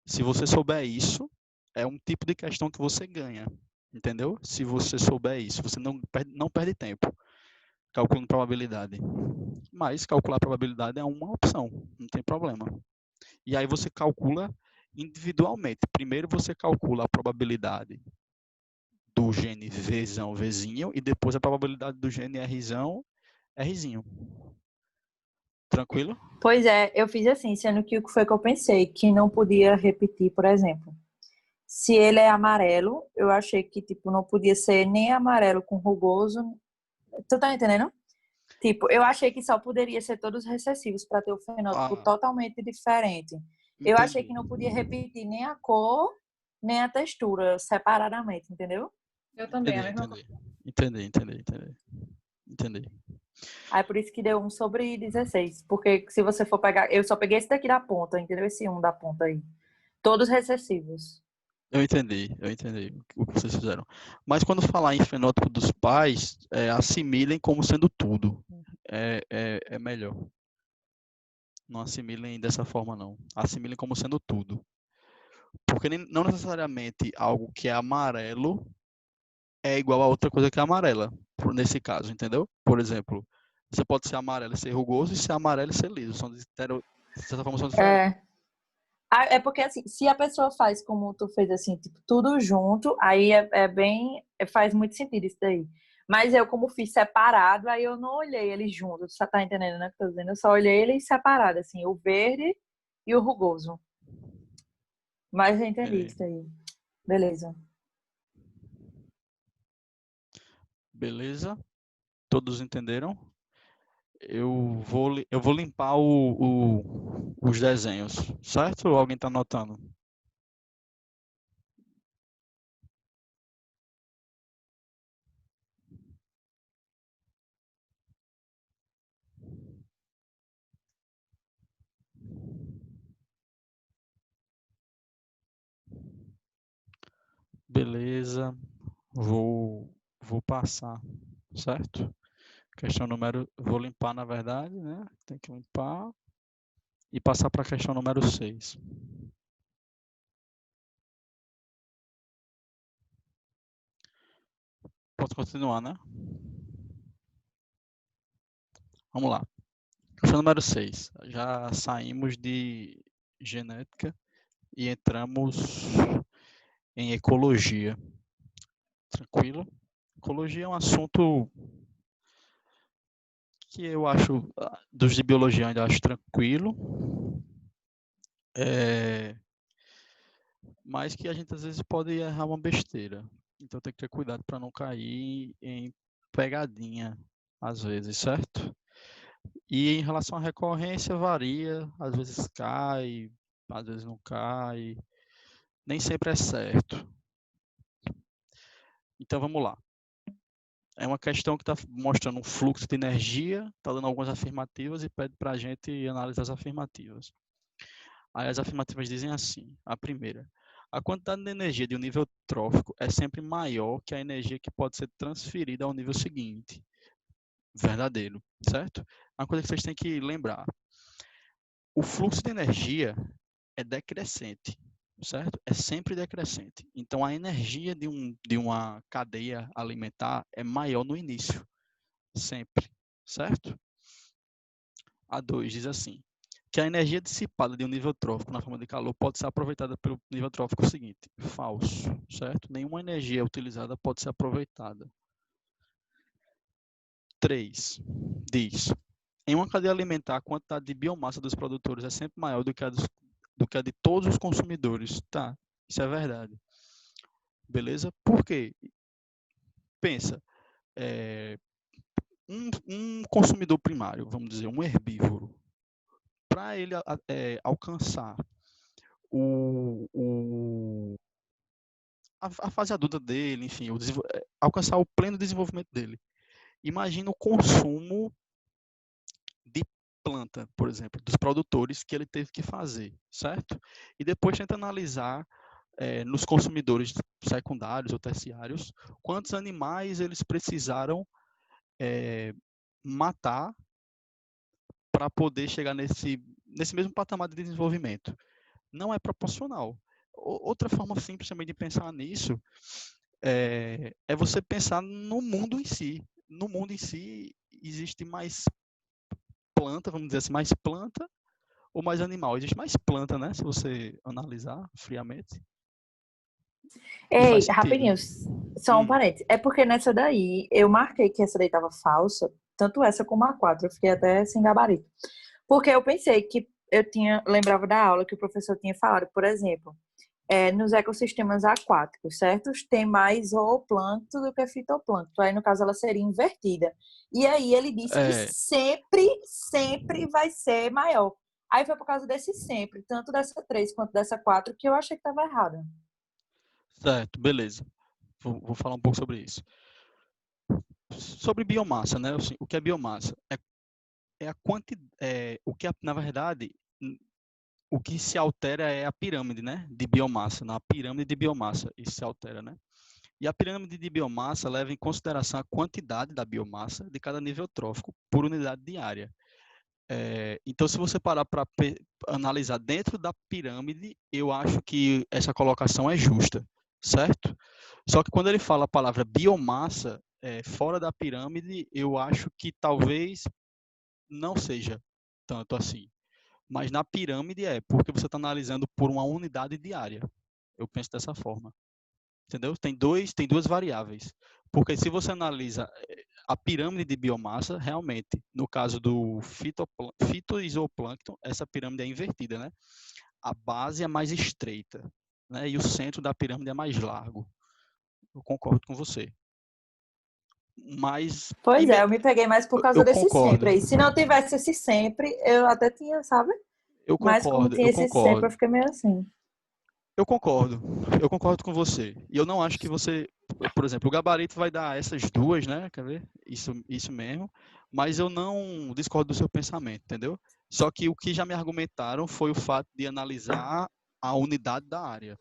Se você souber isso, é um tipo de questão que você ganha. Entendeu? Se você souber isso, você não perde tempo calculando probabilidade. Mas calcular a probabilidade é uma opção, não tem problema. E aí você calcula individualmente. Primeiro você calcula a probabilidade do gene Vzão, Vzinho, e depois a probabilidade do gene Rzão, Rzinho. Tranquilo? Pois é, eu fiz assim, sendo que o que foi que eu pensei? Que não podia repetir, por exemplo. Se ele é amarelo, eu achei que, tipo, não podia ser nem amarelo com rugoso. Tu tá entendendo? Tipo, eu achei que só poderia ser todos recessivos para ter o fenótipo totalmente diferente. Eu achei que não podia repetir nem a cor, nem a textura separadamente, entendeu? Eu também, a mesma coisa. Entendi. Aí por isso que deu 1 sobre 16. Porque se você for pegar... Eu só peguei esse daqui da ponta, entendeu? Esse 1 da ponta aí. Todos recessivos. Eu entendi o que vocês fizeram. Mas quando falar em fenótipo dos pais, assimilem como sendo tudo. É melhor. Não assimilem dessa forma, não. Assimilem como sendo tudo. Porque não necessariamente algo que é amarelo é igual a outra coisa que é amarela, nesse caso, entendeu? Por exemplo, você pode ser amarelo e ser rugoso, e ser amarelo e ser liso. De certa forma, são diferentes. É porque, assim, se a pessoa faz como tu fez, assim, tipo, tudo junto, aí faz muito sentido isso daí. Mas eu, como fiz separado, aí eu não olhei eles juntos, você tá entendendo, né, que eu tô dizendo? Eu só olhei eles separados, assim, o verde e o rugoso. Mas eu entendi isso daí. Beleza. Beleza? Todos entenderam? Eu vou limpar os desenhos, certo? Ou alguém está anotando? Beleza. Vou passar, certo? Questão número... Vou limpar, na verdade, né? Tem que limpar. E passar para a questão número 6. Posso continuar, né? Vamos lá. Questão número 6. Já saímos de genética e entramos em ecologia. Tranquilo? Ecologia é um assunto que eu acho, dos de biologia eu ainda acho tranquilo, mas que a gente às vezes pode errar uma besteira. Então tem que ter cuidado para não cair em pegadinha, às vezes, certo? E em relação à recorrência, varia, às vezes cai, às vezes não cai, nem sempre é certo. Então vamos lá. É uma questão que está mostrando um fluxo de energia, está dando algumas afirmativas e pede para a gente analisar as afirmativas. Aí as afirmativas dizem assim, a primeira: a quantidade de energia de um nível trófico é sempre maior que a energia que pode ser transferida ao nível seguinte. Verdadeiro, certo? Uma coisa que vocês têm que lembrar: o fluxo de energia é decrescente, certo? É sempre decrescente. Então, a energia de uma cadeia alimentar é maior no início, sempre, certo? A 2 diz assim, que a energia dissipada de um nível trófico na forma de calor pode ser aproveitada pelo nível trófico seguinte. Falso, certo? Nenhuma energia utilizada pode ser aproveitada. 3 diz, em uma cadeia alimentar, a quantidade de biomassa dos produtores é sempre maior do que a de todos os consumidores. Tá, isso é verdade. Beleza? Por quê? Pensa, um consumidor primário, vamos dizer, um herbívoro, para ele alcançar a fase adulta dele, enfim, alcançar o pleno desenvolvimento dele. Imagina o consumo de planta, por exemplo, dos produtores que ele teve que fazer, certo? E depois tenta analisar nos consumidores secundários ou terciários quantos animais eles precisaram matar para poder chegar nesse mesmo patamar de desenvolvimento. Não é proporcional. Outra forma simples também de pensar nisso é você pensar no mundo em si. No mundo em si existe mais planta, vamos dizer assim, mais planta ou mais animal? Existe mais planta, né? Se você analisar friamente. E Ei, faz sentido. rapidinho, só um Hum, parênteses. É porque nessa daí, eu marquei que essa daí tava falsa, tanto essa como a 4. Eu fiquei até sem gabarito. Porque eu pensei que lembrava da aula que o professor tinha falado, por exemplo, nos ecossistemas aquáticos, certo? Tem mais zooplâncton do que fitoplâncton. Aí, no caso, ela seria invertida. E aí ele disse que é, sempre vai ser maior. Aí foi por causa desse sempre, tanto dessa 3 quanto dessa 4, que eu achei que estava errada. certo, beleza. Vou falar um pouco sobre isso. Sobre biomassa, né? Assim, o que é biomassa? É a quantidade, na verdade, o que se altera é a pirâmide, né? De biomassa. Na pirâmide de biomassa, isso se altera, né? E a pirâmide de biomassa leva em consideração a quantidade da biomassa de cada nível trófico por unidade de área. Então, se você parar para analisar dentro da pirâmide, eu acho que essa colocação é justa, certo? Só que quando ele fala a palavra biomassa, fora da pirâmide, eu acho que talvez não seja tanto assim. Mas na pirâmide porque você está analisando por uma unidade diária. Eu penso dessa forma. Entendeu? Tem duas variáveis. Porque se você analisa a pirâmide de biomassa, realmente, no caso do fitoisoplâncton, essa pirâmide é invertida, né? A base é mais estreita, né? E o centro da pirâmide é mais largo. Eu concordo com você. Mas Pois é, eu me peguei mais por causa eu desse concordo. sempre aí. Se não tivesse esse sempre, eu até tinha, sabe? Eu Mas como concordo, tinha eu esse sempre, eu concordo. fiquei meio assim. Eu concordo com você. E eu não acho que você, por exemplo, o gabarito vai dar essas duas, né? Quer ver? Isso mesmo. Mas eu não discordo do seu pensamento, entendeu? Só que o que já me argumentaram foi o fato de analisar a unidade da área,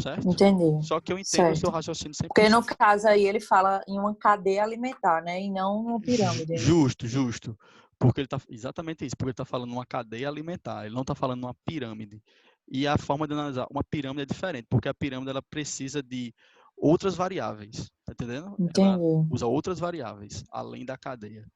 certo? Entendi. Só que eu entendo o seu Certo. raciocínio Porque no 100%. caso aí ele fala em uma cadeia alimentar, né? E não uma pirâmide. Justo, justo. Porque ele tá exatamente isso, porque ele está falando uma cadeia alimentar, ele não está falando uma pirâmide. E a forma de analisar uma pirâmide é diferente, porque a pirâmide ela precisa de outras variáveis, tá entendendo? Ela Entendi. usa outras variáveis além da cadeia.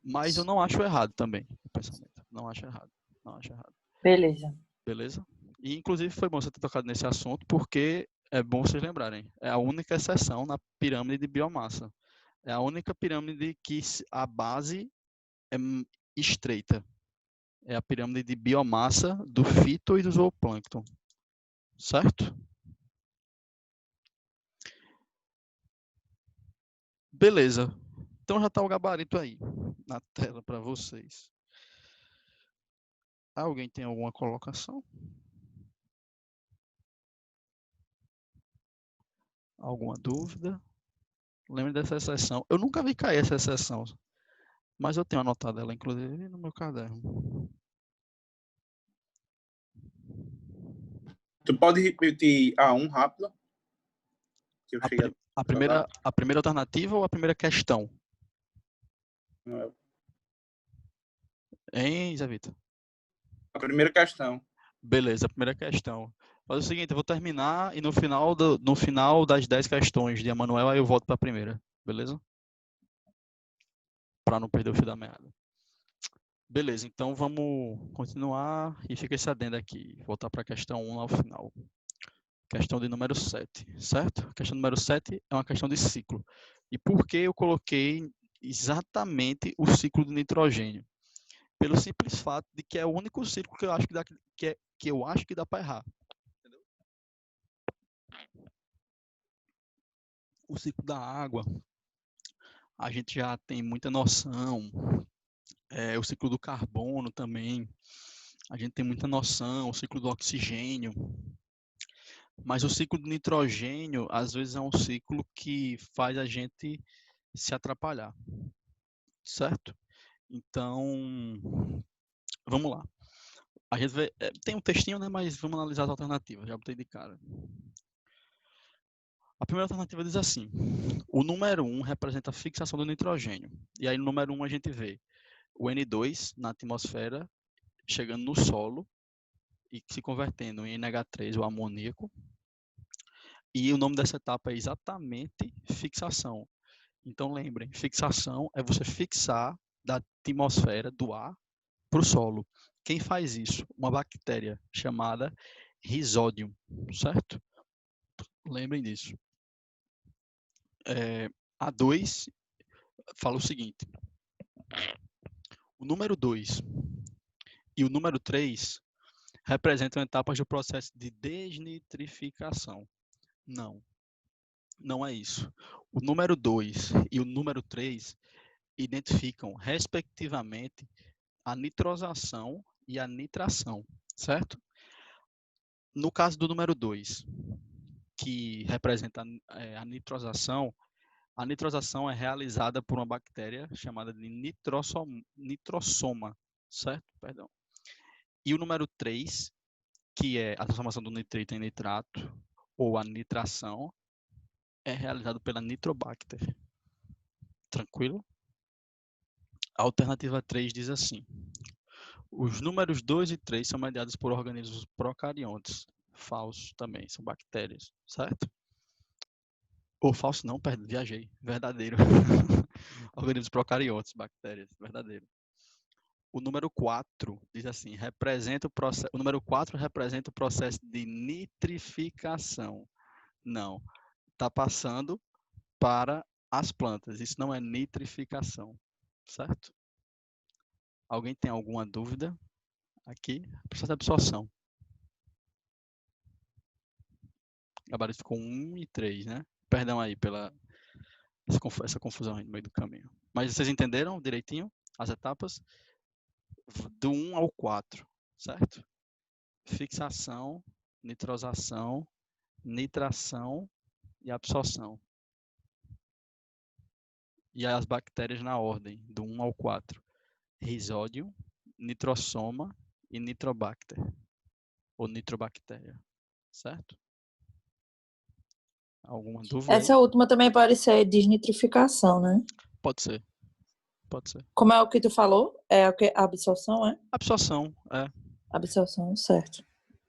Mas eu não acho errado também o pensamento. Não acho errado. Não acho errado. Beleza. Beleza? E inclusive foi bom você ter tocado nesse assunto, porque É bom vocês lembrarem. É a única exceção na pirâmide de biomassa. É a única pirâmide que a base é estreita. É a pirâmide de biomassa do fito e do zooplâncton. Certo? Beleza. Então já está o gabarito aí na tela para vocês. Alguém tem alguma colocação? Alguma dúvida? Lembre dessa exceção. Eu nunca vi cair essa exceção, mas eu tenho anotado ela, inclusive, no meu caderno. Tu pode repetir A1 rápido? Que eu A, cheguei a falar. primeira alternativa ou a primeira questão? Hein, Zé Vitor? A primeira questão. Beleza, a primeira questão. Faz o seguinte, eu vou terminar e no final das 10 questões de Emanuel, aí eu volto para a primeira. Beleza? Para não perder o fio da meada. Beleza, então vamos continuar e fica esse adendo aqui. Voltar para a questão 1 ao final. Questão de número 7, certo? A questão número 7 é uma questão de ciclo. E por que eu coloquei exatamente o ciclo do nitrogênio? Pelo simples fato de que é o único ciclo que eu acho que dá para errar. Entendeu? O ciclo da água, a gente já tem muita noção. O ciclo do carbono também, a gente tem muita noção. O ciclo do oxigênio. Mas o ciclo do nitrogênio, às vezes, é um ciclo que faz a gente se atrapalhar, certo? Então, vamos lá. A gente vê, tem um textinho, né? Mas vamos analisar as alternativas. Já botei de cara. A primeira alternativa diz assim: o número 1 representa a fixação do nitrogênio. E aí no número 1 a gente vê o N2 na atmosfera chegando no solo e se convertendo em NH3, o amoníaco. E o nome dessa etapa é exatamente fixação. Então lembrem, fixação é você fixar da atmosfera, do ar, para o solo. Quem faz isso? Uma bactéria chamada Rhizodium, certo? Lembrem disso. A2 fala o seguinte: o número 2 e o número 3 representam etapas do processo de desnitrificação. Não é isso. O número 2 e o número 3 identificam, respectivamente, a nitrosação e a nitração, certo? No caso do número 2, que representa a nitrosação é realizada por uma bactéria chamada de nitrossoma, certo? Perdão. E o número 3, que é a transformação do nitrito em nitrato, ou a nitração, é realizado pela Nitrobacter. Tranquilo? A alternativa 3 diz assim: os números 2 e 3 são mediados por organismos procariontes. Falso também, são bactérias, certo? Ou falso não, perdão, viajei. Verdadeiro. Organismos procariontes, bactérias, verdadeiro. O número 4 diz assim, o número 4 representa o processo de nitrificação. Não, está passando para as plantas. Isso não é nitrificação, certo? Alguém tem alguma dúvida aqui? Processo de absorção. O gabarito ficou 1 e 3, né? Perdão aí pela essa confusão aí no meio do caminho. Mas vocês entenderam direitinho as etapas? Do 1 ao 4, certo? Fixação, nitrosação, nitração e absorção. E as bactérias na ordem, do 1 ao 4. Rhizodium, nitrossoma e nitrobacter. Ou nitrobactéria, certo? Alguma dúvida aí? Essa última também pode ser desnitrificação, né? Pode ser, pode ser. Como é o que tu falou? É o que? Absorção, é? Absorção, é. Absorção, certo.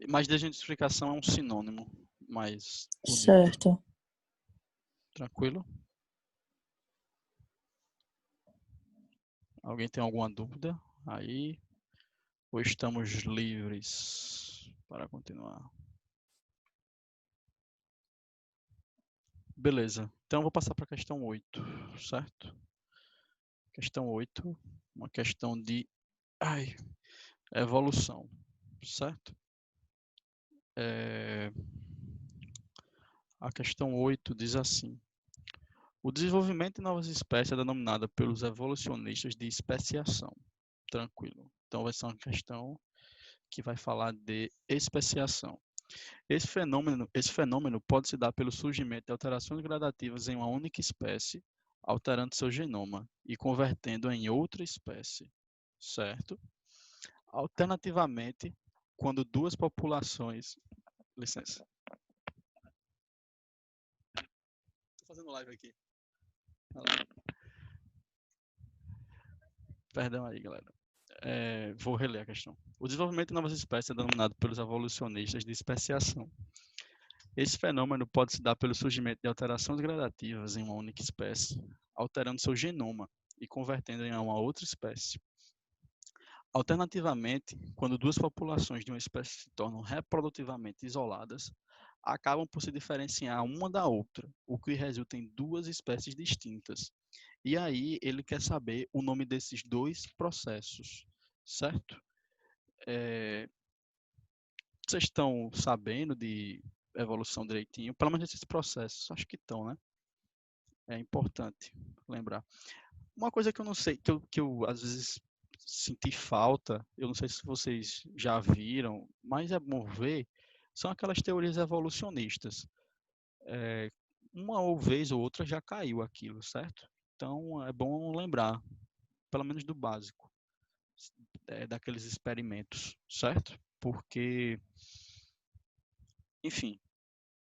Mas desnitrificação é um sinônimo mais bonito. Certo. Tranquilo? Alguém tem alguma dúvida aí? Ou estamos livres para continuar? Beleza. Então, eu vou passar para a questão 8, certo? Questão 8, uma questão de evolução, certo? A questão 8 diz assim: o desenvolvimento de novas espécies é denominado pelos evolucionistas de especiação. Tranquilo. Então, vai ser uma questão que vai falar de especiação. Esse fenômeno pode se dar pelo surgimento de alterações gradativas em uma única espécie, alterando seu genoma e convertendo-a em outra espécie, certo? Alternativamente, quando duas populações... Licença. Estou fazendo live aqui. Perdão aí, galera. Vou reler a questão. O desenvolvimento de novas espécies é denominado pelos evolucionistas de especiação. Esse fenômeno pode se dar pelo surgimento de alterações gradativas em uma única espécie, alterando seu genoma e convertendo em uma outra espécie. Alternativamente, quando duas populações de uma espécie se tornam reprodutivamente isoladas, acabam por se diferenciar uma da outra, o que resulta em duas espécies distintas. E aí ele quer saber o nome desses dois processos, certo? Vocês estão sabendo de evolução direitinho? Pelo menos esses processos, acho que estão, né? É importante lembrar. Uma coisa que eu não sei, que eu às vezes senti falta, eu não sei se vocês já viram, mas é bom ver, são aquelas teorias evolucionistas. Uma ou vez ou outra já caiu aquilo, certo? Então é bom lembrar, pelo menos do básico, daqueles experimentos, certo? Porque, enfim,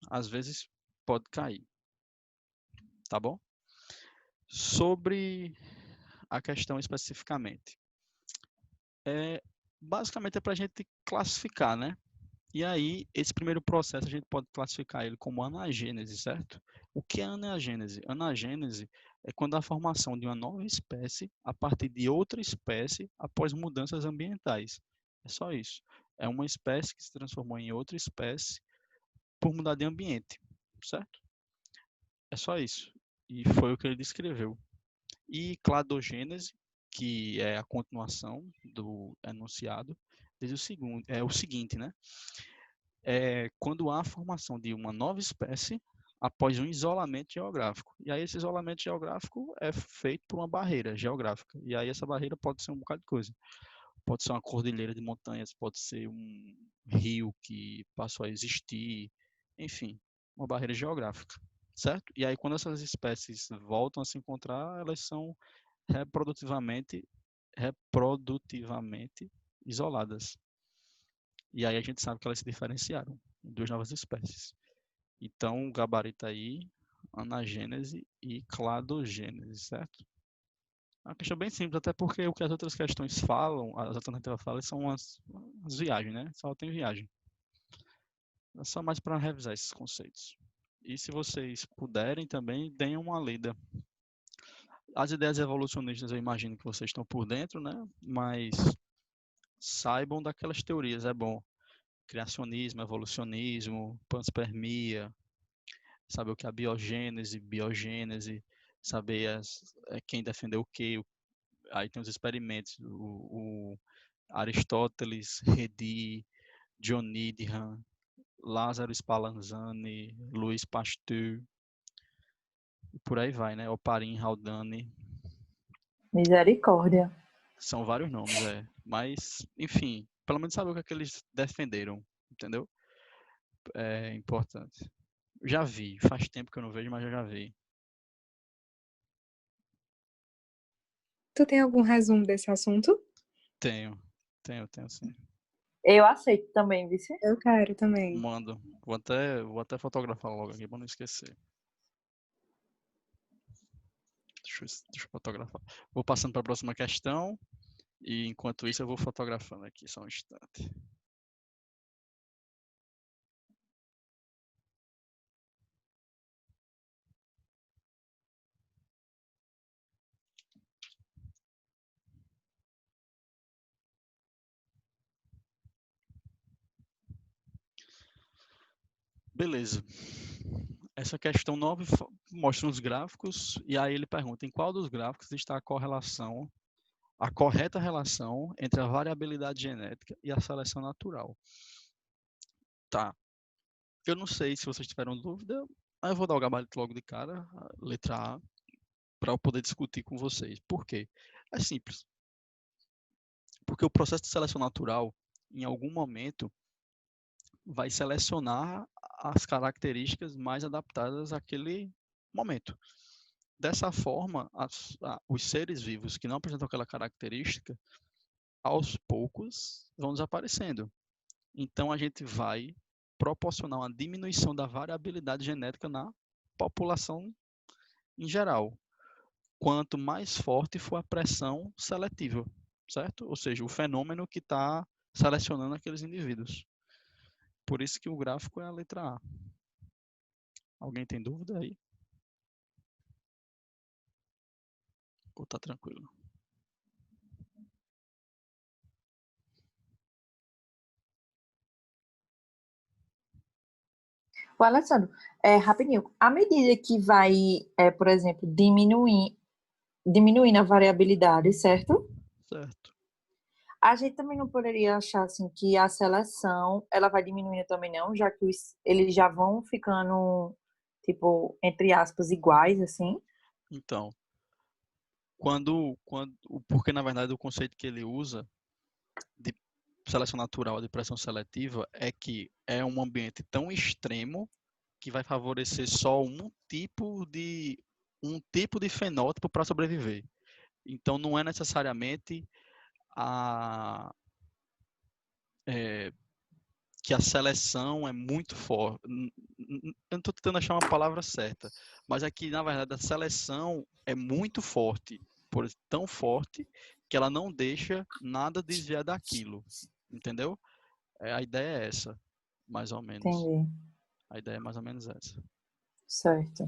às vezes pode cair, tá bom? Sobre a questão especificamente. Basicamente é para a gente classificar, né? E aí, esse primeiro processo a gente pode classificar ele como anagênese, certo? O que é anagênese? Anagênese é quando a formação de uma nova espécie a partir de outra espécie após mudanças ambientais. É só isso. É uma espécie que se transformou em outra espécie por mudar de ambiente, certo? É só isso. E foi o que ele descreveu. E cladogênese, que é a continuação do enunciado, diz o seguinte, né? Quando há a formação de uma nova espécie após um isolamento geográfico. E aí esse isolamento geográfico é feito por uma barreira geográfica. E aí essa barreira pode ser um bocado de coisa. Pode ser uma cordilheira de montanhas, pode ser um rio que passou a existir, enfim, uma barreira geográfica, certo? E aí quando essas espécies voltam a se encontrar, elas são reprodutivamente isoladas. E aí a gente sabe que elas se diferenciaram em duas novas espécies. Então, gabarito aí, anagênese e cladogênese, certo? É uma questão bem simples, até porque o que as outras questões falam, as alternativas falam, são as viagens, né? Só tem viagem. É só mais para revisar esses conceitos. E se vocês puderem também, deem uma lida. As ideias evolucionistas eu imagino que vocês estão por dentro, né? Mas saibam daquelas teorias, é bom. Criacionismo, evolucionismo, panspermia, saber o que é a biogênese, saber quem defendeu o quê. Aí tem os experimentos, o Aristóteles, Redi, John Needham, Lázaro Spallanzani, Louis Pasteur, e por aí vai, né? Oparin, Haldane. Misericórdia. São vários nomes, mas, enfim, pelo menos saber o que é que eles defenderam, entendeu? É importante. Já vi, faz tempo que eu não vejo, mas eu já vi. Tu tem algum resumo desse assunto? Tenho sim. Eu aceito também, vice. Eu quero também. Mando. Vou até fotografar logo aqui para não esquecer. Deixa eu fotografar. Vou passando para a próxima questão e enquanto isso eu vou fotografando aqui, só um instante. Beleza. essa questão 9 mostra uns gráficos e aí ele pergunta em qual dos gráficos está a correlação, a correta relação entre a variabilidade genética e a seleção natural. Tá. Eu não sei se vocês tiveram dúvida, mas eu vou dar o gabarito logo de cara, a letra A, para eu poder discutir com vocês. Por quê? É simples. Porque o processo de seleção natural, em algum momento, vai selecionar as características mais adaptadas àquele momento. Dessa forma, os seres vivos que não apresentam aquela característica, aos poucos, vão desaparecendo. Então, a gente vai proporcionar uma diminuição da variabilidade genética na população em geral. Quanto mais forte for a pressão seletiva, certo? Ou seja, o fenômeno que está selecionando aqueles indivíduos. Por isso que o gráfico é a letra A. Alguém tem dúvida aí? Ou tá tranquilo? O Alessandro, rapidinho, à medida que vai, por exemplo, diminuindo a variabilidade, certo? Certo. A gente também não poderia achar assim que a seleção ela vai diminuindo também não, já que eles já vão ficando tipo entre aspas iguais assim. Então, porque na verdade o conceito que ele usa de seleção natural de pressão seletiva é que é um ambiente tão extremo que vai favorecer só um tipo de fenótipo para sobreviver. Então não é necessariamente que a seleção é muito forte. Eu não estou tentando achar uma palavra certa, mas é que, na verdade, a seleção é muito forte, tão forte, que ela não deixa nada desviar daquilo. Entendeu? A ideia é essa, mais ou menos. Entendi. A ideia é mais ou menos essa. Certo.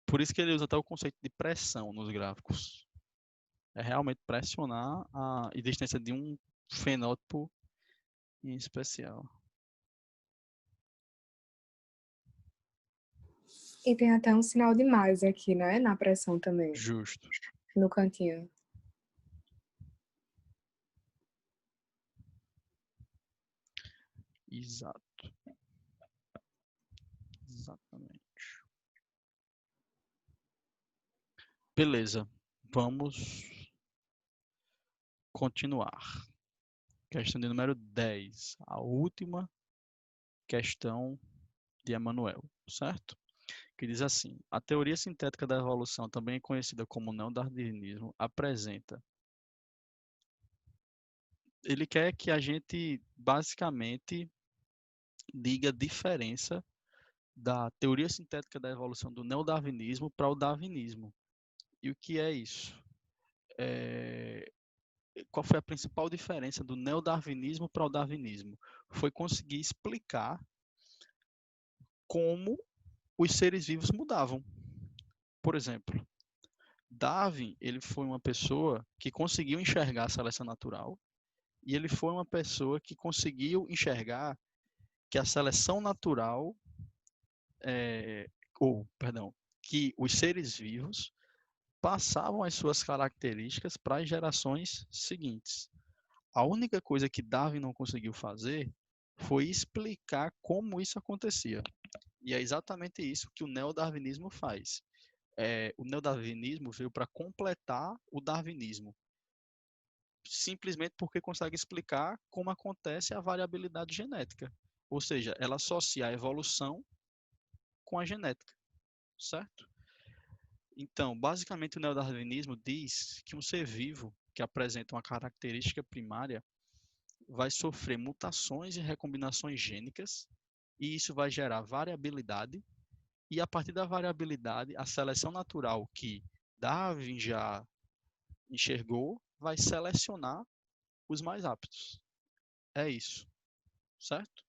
Por isso que ele usa até o conceito de pressão nos gráficos. É realmente pressionar a existência de um fenótipo em especial. E tem até um sinal de mais aqui, né? Na pressão também, Justo. no cantinho. Exato. Exatamente. Beleza. Vamos continuar. Questão de número 10. A última questão de Emmanuel, certo? Que diz assim: a teoria sintética da evolução, também conhecida como neodarwinismo, apresenta. Ele quer que a gente basicamente diga a diferença da teoria sintética da evolução do neodarwinismo para o darwinismo. E o que é isso? Qual foi a principal diferença do neodarwinismo para o darwinismo? Foi conseguir explicar como os seres vivos mudavam. Por exemplo, Darwin, ele foi uma pessoa que conseguiu enxergar a seleção natural e ele foi uma pessoa que conseguiu enxergar que a seleção natural, que os seres vivos passavam as suas características para as gerações seguintes. A única coisa que Darwin não conseguiu fazer foi explicar como isso acontecia. E é exatamente isso que o neodarwinismo faz. O neodarwinismo veio para completar o darwinismo, simplesmente porque consegue explicar como acontece a variabilidade genética. Ou seja, ela associa a evolução com a genética, certo? Então, basicamente, o neodarwinismo diz que um ser vivo que apresenta uma característica primária vai sofrer mutações e recombinações gênicas, e isso vai gerar variabilidade, e a partir da variabilidade, a seleção natural que Darwin já enxergou vai selecionar os mais aptos. É isso, certo?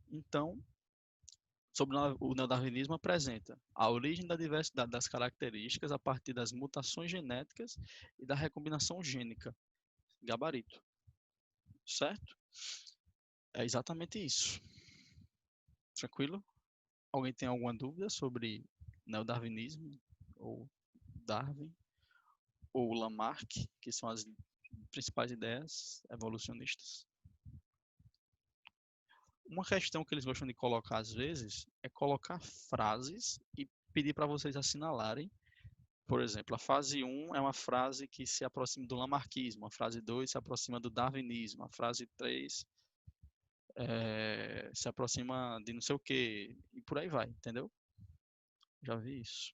Então, sobre o neodarwinismo apresenta a origem da diversidade das características a partir das mutações genéticas e da recombinação gênica, gabarito, certo? É exatamente isso. Tranquilo? Alguém tem alguma dúvida sobre neodarwinismo, ou Darwin, ou Lamarck, que são as principais ideias evolucionistas? Uma questão que eles gostam de colocar às vezes é colocar frases e pedir para vocês assinalarem. Por exemplo, a frase 1 é uma frase que se aproxima do lamarquismo, a frase 2 se aproxima do darwinismo, a frase 3 se aproxima de não sei o que, e por aí vai, entendeu? Já vi isso.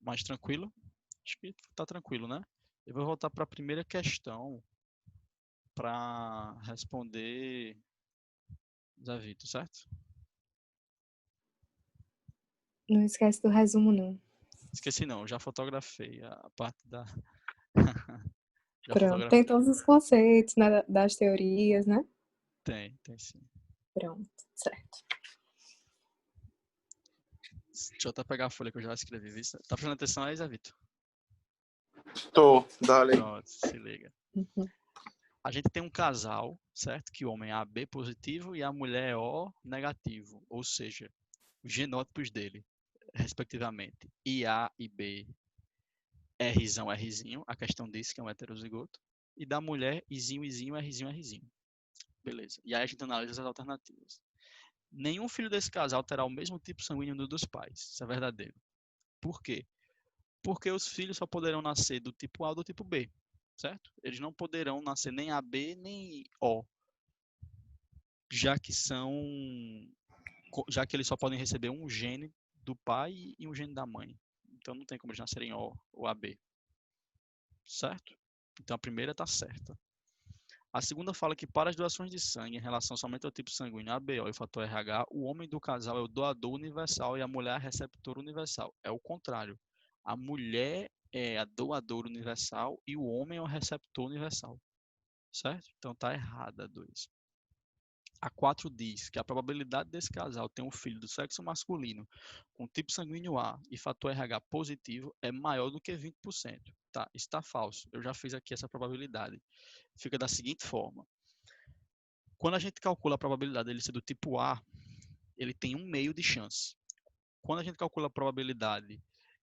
Mais tranquilo? Acho que tá tranquilo, né? Eu vou voltar para a primeira questão para responder Zé Vitor, certo? Não esquece do resumo, não. Esqueci não, já fotografei a parte da... já Pronto, fotografei. tem todos os conceitos, né, das teorias, né? Tem sim. Pronto, certo. Deixa eu até pegar a folha que eu já escrevi. Viu? Tá prestando atenção aí, Zé Vitor? Tô, dale. Pronto, se liga. Uhum. A gente tem um casal, certo? Que o homem é AB positivo e a mulher é O negativo. Ou seja, os genótipos dele, respectivamente, IA e B, Rzão, Rzinho, a questão disso que é um heterozigoto, e da mulher, Izinho, Izinho, Rzinho, Rzinho. Beleza. E aí a gente analisa as alternativas. Nenhum filho desse casal terá o mesmo tipo sanguíneo do dos pais. Isso é verdadeiro. Por quê? Porque os filhos só poderão nascer do tipo A ou do tipo B, certo? Eles não poderão nascer nem AB nem O, já que eles só podem receber um gene do pai e um gene da mãe. Então não tem como eles nascerem O ou AB, certo? Então a primeira está certa. A segunda fala que para as doações de sangue em relação somente ao tipo sanguíneo ABO e fator RH, o homem do casal é o doador universal e a mulher é a receptora universal. É o contrário. A mulher é a doadora universal e o homem é o receptor universal. Certo? Então tá errada, 2. A 4 diz que a probabilidade desse casal ter um filho do sexo masculino com tipo sanguíneo A e fator RH positivo é maior do que 20%. Tá, isso está falso. Eu já fiz aqui essa probabilidade. Fica da seguinte forma. Quando a gente calcula a probabilidade dele ser do tipo A, ele tem 1/2 de chance. Quando a gente calcula a probabilidade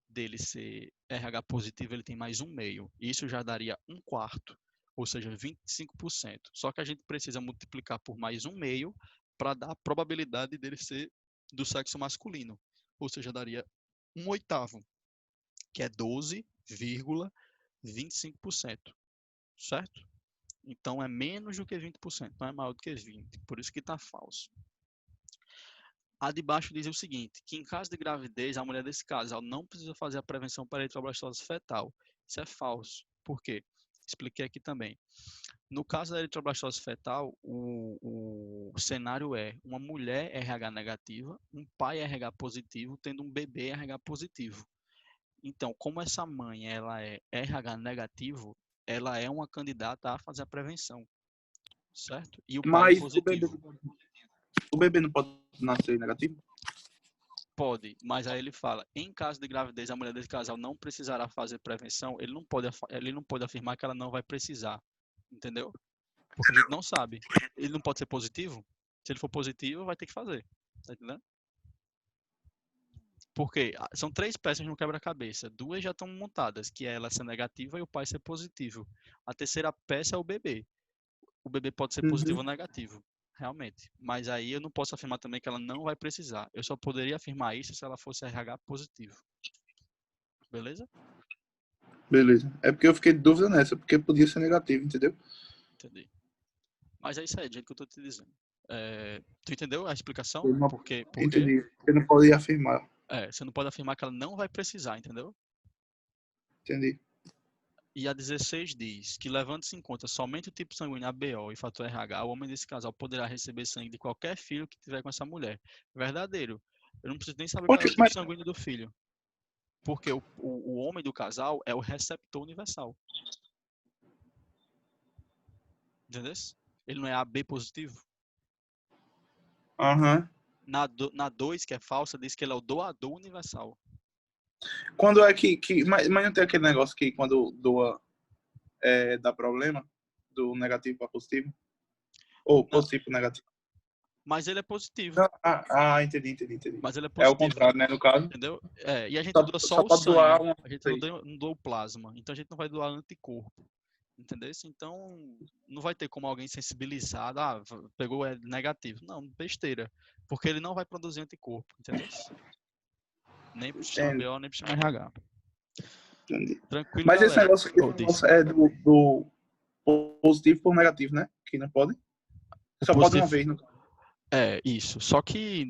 dele ser RH positivo, ele tem mais 1/2. Isso já daria 1/4, ou seja, 25%. Só que a gente precisa multiplicar por mais 1/2 para dar a probabilidade dele ser do sexo masculino. Ou seja, daria 1/8, que é 12,25%. Certo? Então é menos do que 20%, não é maior do que 20%. Por isso que está falso. A de baixo diz o seguinte, que em caso de gravidez, a mulher desse casal não precisa fazer a prevenção para a eritroblastose fetal. Isso é falso. Por quê? Expliquei aqui também. No caso da eritroblastose fetal, o cenário é uma mulher RH negativa, um pai RH positivo, tendo um bebê RH positivo. Então, como essa mãe ela é RH negativo, ela é uma candidata a fazer a prevenção, certo? E o pai é Mas positivo. o bebê não pode nascer negativo? Pode, mas aí ele fala, em caso de gravidez, a mulher desse casal não precisará fazer prevenção, ele não pode afirmar que ela não vai precisar, entendeu? Porque a gente não sabe. Ele não pode ser positivo? Se ele for positivo, vai ter que fazer, tá entendendo? Porque são 3 peças no quebra-cabeça. 2 já estão montadas, que é ela ser negativa e o pai ser positivo. A terceira peça é o bebê. O bebê pode ser positivo ou negativo, realmente. Mas aí eu não posso afirmar também que ela não vai precisar. Eu só poderia afirmar isso se ela fosse RH positivo. Beleza? Beleza. É porque eu fiquei de dúvida nessa, porque podia ser negativo, entendeu? Entendi. Mas é isso aí, do jeito que eu tô te dizendo. Tu entendeu a explicação? Eu não Por quê? entendi. Eu não podia afirmar. Você não pode afirmar que ela não vai precisar, entendeu? Entendi. E a 16 diz que, levando-se em conta somente o tipo sanguíneo ABO e fator RH, o homem desse casal poderá receber sangue de qualquer filho que tiver com essa mulher. Verdadeiro. Eu não preciso nem saber qual é o tipo Mas, sanguíneo do filho. Porque o homem do casal é o receptor universal. Entendeu? Ele não é AB positivo. Na 2, que é falsa, diz que ele é o doador universal. Quando é mas não tem aquele negócio que quando doa dá problema? do negativo para positivo? Ou Não, positivo para negativo? mas ele é positivo. Entendi. Mas ele é É o positivo, contrário, né, no caso? entendeu? E a gente doa Só só o pode doar sangue. uma A gente vez. não doa o plasma. Então a gente não vai doar anticorpo. Entendeu? Então não vai ter como alguém sensibilizado, pegou é negativo. Não, besteira. Porque ele não vai produzir anticorpo, entendeu? Nem pro sistema Entendi. BO, nem pro sistema RH. Tranquilo, Mas esse galera? negócio é do positivo por negativo, né? Que não pode. O Só pode uma positivo vez. é isso. Só que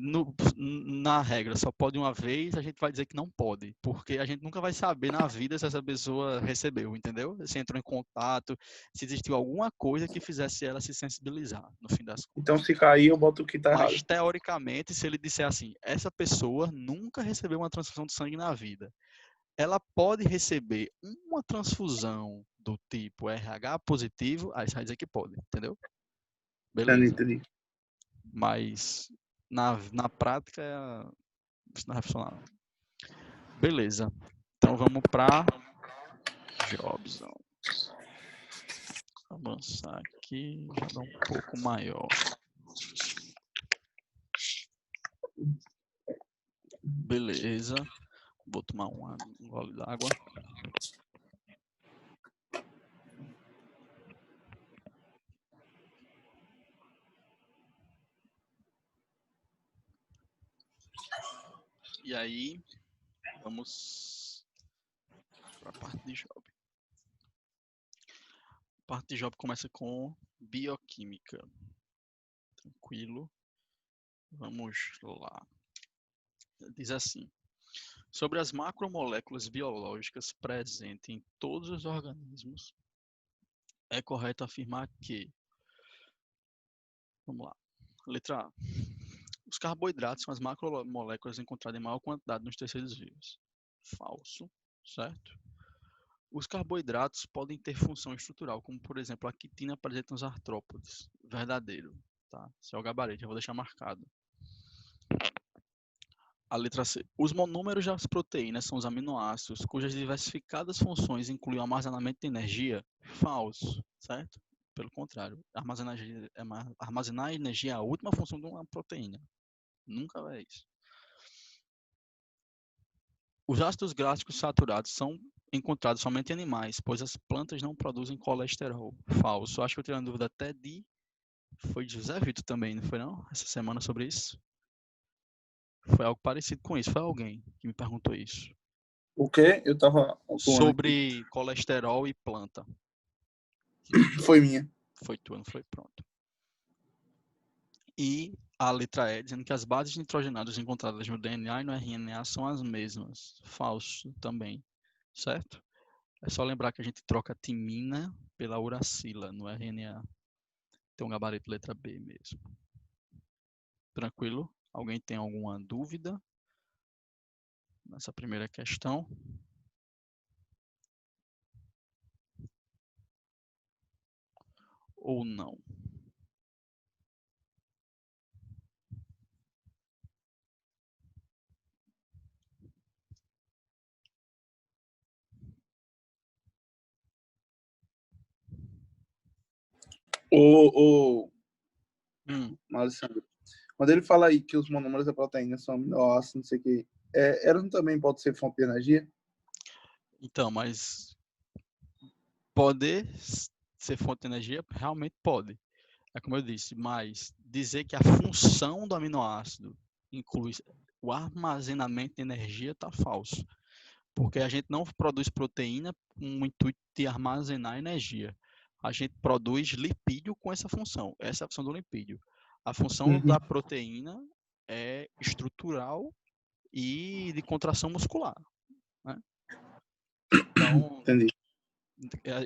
na regra só pode uma vez, a gente vai dizer que não pode. Porque a gente nunca vai saber na vida se essa pessoa recebeu, entendeu? Se entrou em contato, se existiu alguma coisa que fizesse ela se sensibilizar, no fim das contas. Então, se cair, eu boto o que tá Mas, errado. teoricamente, se ele disser assim, essa pessoa nunca recebeu uma transfusão de sangue na vida, ela pode receber uma transfusão do tipo RH positivo, aí você vai dizer que pode, entendeu? Beleza. Entendi. Mas, na prática, isso não vai funcionar, não. Beleza. Então, vamos para Jobs. Vou avançar aqui, já dá um pouco maior. Beleza. Vou tomar um gole d'água. E aí, vamos para a parte de job. A parte de job começa com bioquímica. Tranquilo. Vamos lá. Diz assim: sobre as macromoléculas biológicas presentes em todos os organismos, é correto afirmar que, vamos lá, letra A, os carboidratos são as macromoléculas encontradas em maior quantidade nos tecidos vivos. Falso, certo? Os carboidratos podem ter função estrutural, como por exemplo a quitina presente nos artrópodes. Verdadeiro, tá? Esse é o gabarito, eu vou deixar marcado. A letra C. Os monômeros das proteínas são os aminoácidos, cujas diversificadas funções incluem o armazenamento de energia. Falso, certo? Pelo contrário, armazenar energia é a última função de uma proteína. Nunca é isso. Os ácidos gráficos saturados são encontrados somente em animais, pois as plantas não produzem colesterol. Falso. Acho que eu tirei uma dúvida até foi de José Vitor também, não foi não? Essa semana sobre isso. Foi algo parecido com isso. Foi alguém que me perguntou isso. O quê? Eu tava... Sobre colesterol e planta. Foi minha. Foi tua, não foi? Pronto. E a letra E, dizendo que as bases nitrogenadas encontradas no DNA e no RNA são as mesmas. Falso também, certo? É só lembrar que a gente troca timina pela uracila no RNA. Tem um gabarito letra B mesmo. Tranquilo? Alguém tem alguma dúvida nessa primeira questão? Ou não? Alessandro, quando ele fala aí que os monômeros da proteína são aminoácidos, não sei o que, ela também pode ser fonte de energia? Então, mas poder ser fonte de energia, realmente pode. É como eu disse, mas dizer que a função do aminoácido inclui o armazenamento de energia está falso. Porque a gente não produz proteína com o intuito de armazenar energia. A gente produz lipídio com essa função. Essa é a função do lipídio. A função da proteína é estrutural e de contração muscular, né? Então, Entendi.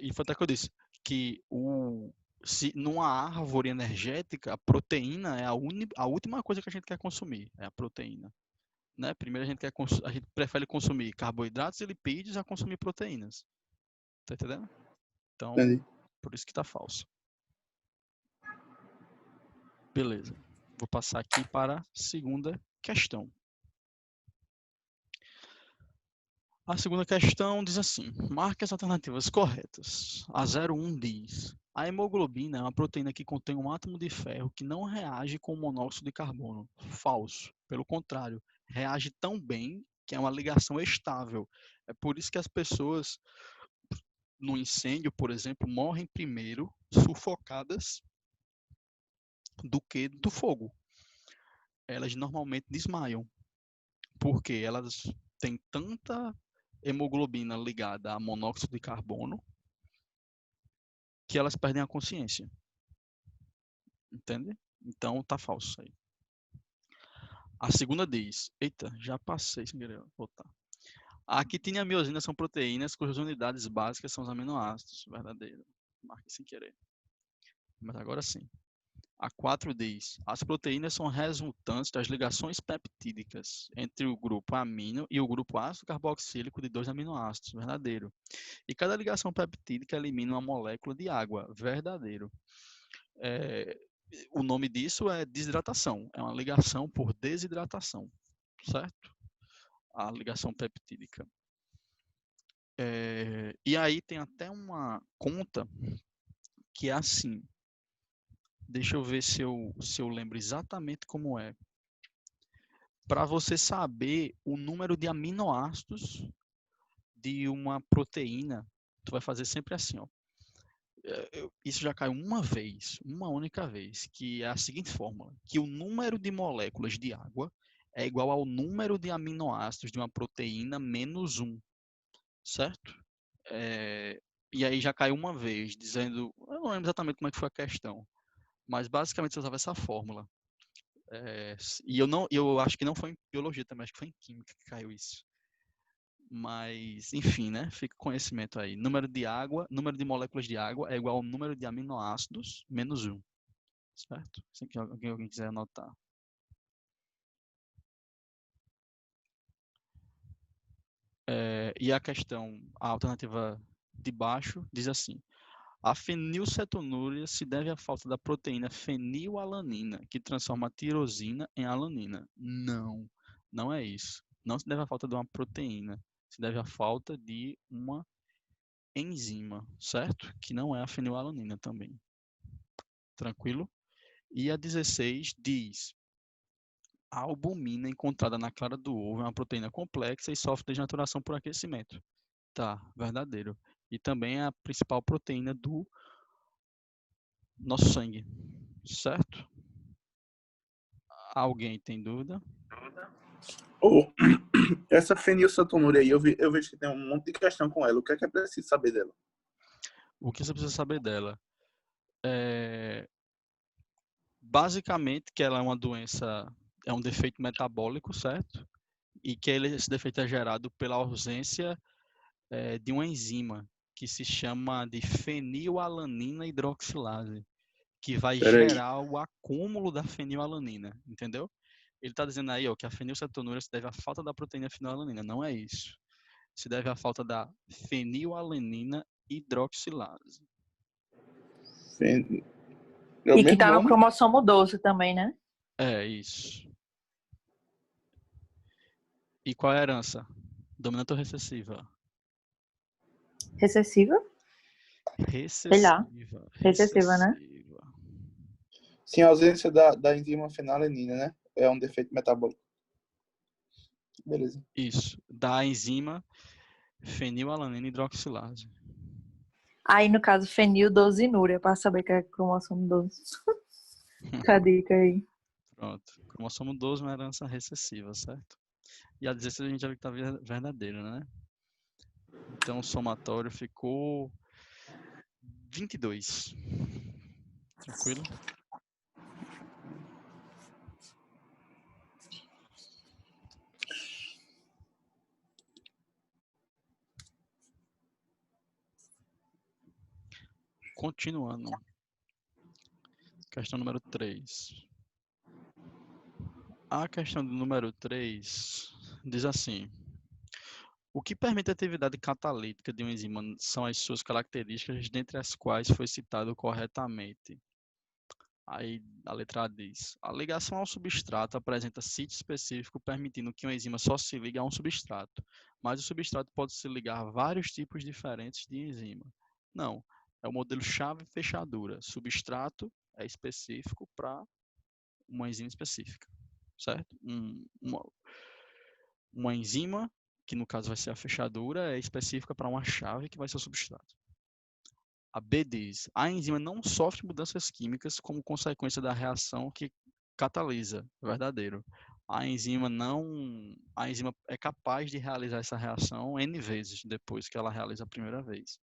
e foi até que eu disse, que se numa árvore energética, a proteína é a última coisa que a gente quer consumir, é a proteína. Né? Primeiro a gente prefere consumir carboidratos e lipídios a consumir proteínas. Tá entendendo? Então, Entendi. por isso que tá falso. Beleza. Vou passar aqui para a segunda questão. A segunda questão diz assim: marque as alternativas corretas. A 01 diz: a hemoglobina é uma proteína que contém um átomo de ferro que não reage com o monóxido de carbono. Falso. Pelo contrário, reage tão bem que é uma ligação estável. É por isso que as pessoas, no incêndio, por exemplo, morrem primeiro sufocadas do que do fogo. Elas normalmente desmaiam, porque elas têm tanta hemoglobina ligada a monóxido de carbono que elas perdem a consciência. Entende? Então tá falso isso aí. A segunda diz: eita, já passei sem querer voltar. A quitina e a miosina são proteínas cujas unidades básicas são os aminoácidos. Verdadeiro. Marquei sem querer. Mas agora sim. A 4 diz: as proteínas são resultantes das ligações peptídicas entre o grupo amino e o grupo ácido carboxílico de 2 aminoácidos. Verdadeiro. E cada ligação peptídica elimina uma molécula de água. Verdadeiro. O nome disso é desidratação. É uma ligação por desidratação. Certo? A ligação peptídica. E aí tem até uma conta que é assim. Deixa eu ver se eu lembro exatamente como é. Para você saber o número de aminoácidos de uma proteína, tu vai fazer sempre assim, ó. Isso já caiu uma única vez, que é a seguinte fórmula, que o número de moléculas de água é igual ao número de aminoácidos de uma proteína menos 1, certo? E aí já caiu uma vez, dizendo, eu não lembro exatamente como é que foi a questão, mas basicamente você usava essa fórmula. E eu acho que não foi em biologia também, acho que foi em química que caiu isso. Mas, enfim, né? Fica o conhecimento aí. Número de moléculas de água é igual ao número de aminoácidos menos 1. Certo? Se alguém quiser anotar. E a questão, a alternativa de baixo, diz assim: a fenilcetonúria se deve à falta da proteína fenilalanina, que transforma a tirosina em alanina. Não, não é isso. Não se deve à falta de uma proteína, se deve à falta de uma enzima, certo? Que não é a fenilalanina também. Tranquilo? E a 16 diz: a albumina encontrada na clara do ovo é uma proteína complexa e sofre desnaturação por aquecimento. Tá, verdadeiro. E também é a principal proteína do nosso sangue, certo? Alguém tem dúvida? Essa fenilcetonúria aí, eu vejo que tem um monte de questão com ela. O que é preciso saber dela? O que você precisa saber dela? Basicamente que ela é uma doença, é um defeito metabólico, certo? E que esse defeito é gerado pela ausência de uma enzima que se chama de fenilalanina hidroxilase, que vai gerar o acúmulo da fenilalanina, entendeu? Ele está dizendo aí, ó, que a fenilcetonúria se deve à falta da proteína fenilalanina. Não é isso. Se deve à falta da fenilalanina hidroxilase. E que tá no cromossomo 12 também, né? É isso. E qual é a herança? Dominante ou recessiva? Recessiva? Recessiva. Sei lá. Recessiva, né? Sim, a ausência da enzima fenilalanina, né? É um defeito metabólico. Beleza. Isso. Da enzima fenilalanina hidroxilase. Aí, no caso, fenildozinúria, para saber que é cromossomo 12. Fica a dica aí. Pronto. Cromossomo 12 é uma herança recessiva, certo? E a 16 a gente já viu que tá verdadeiro, né? Então o somatório ficou 22. Tranquilo? Continuando. Questão número 3. A questão do número 3 diz assim: o que permite a atividade catalítica de uma enzima são as suas características, dentre as quais foi citado corretamente. Aí a letra A diz: a ligação ao substrato apresenta sítio específico permitindo que uma enzima só se ligue a um substrato. mas o substrato pode se ligar a vários tipos diferentes de enzima. Não, é o modelo chave-fechadura. Substrato é específico para uma enzima específica, certo? Uma enzima, que no caso vai ser a fechadura, é específica para uma chave que vai ser o substrato. A B diz, a enzima não sofre mudanças químicas como consequência da reação que catalisa, verdadeiro. A enzima é capaz de realizar essa reação N vezes depois que ela realiza a primeira vez.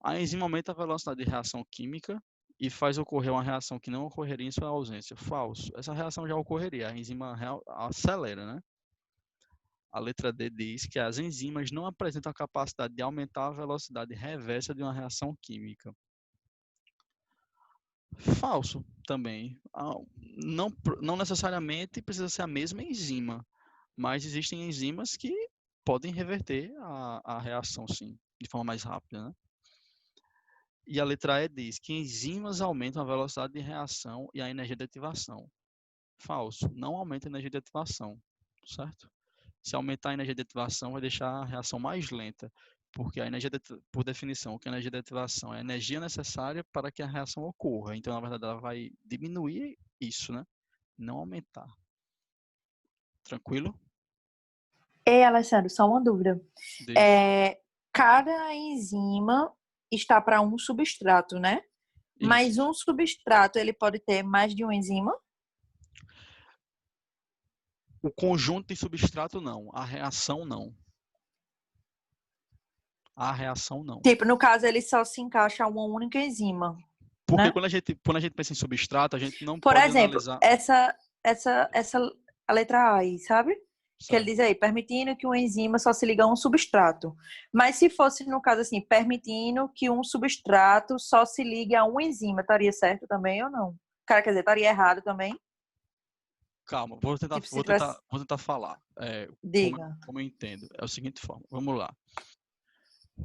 A enzima aumenta a velocidade de reação química e faz ocorrer uma reação que não ocorreria em sua ausência. Falso. Essa reação já ocorreria, a enzima acelera, né? A letra D diz que as enzimas não apresentam a capacidade de aumentar a velocidade reversa de uma reação química. Falso também. Não necessariamente precisa ser a mesma enzima, mas existem enzimas que podem reverter a reação, sim, de forma mais rápida, né? E a letra E diz que enzimas aumentam a velocidade de reação e a energia de ativação. Falso. Não aumenta a energia de ativação, certo? Se aumentar a energia de ativação, vai deixar a reação mais lenta, porque por definição, a energia de ativação é a energia necessária para que a reação ocorra. Então, na verdade, ela vai diminuir isso, né? Não aumentar. Tranquilo? Ei, Alessandro, só uma dúvida. Deixa. Cada enzima está para um substrato, né? Mas Isso. um substrato, ele pode ter mais de uma enzima? O conjunto de substrato, não. A reação, não. A reação, não. Tipo, no caso, ele só se encaixa uma única enzima, Porque né? quando a gente pensa em substrato, a gente não Por pode exemplo, analisar. a letra A aí, sabe? Que ele Certo. diz aí, permitindo que uma enzima só se ligue a um substrato. Mas se fosse, no caso assim, permitindo que um substrato só se ligue a uma enzima, estaria certo também ou não? Cara, quer dizer, estaria errado também? Calma, Tipo, se tivesse... vou tentar falar. Diga. Como eu entendo. É o seguinte forma. Vamos lá.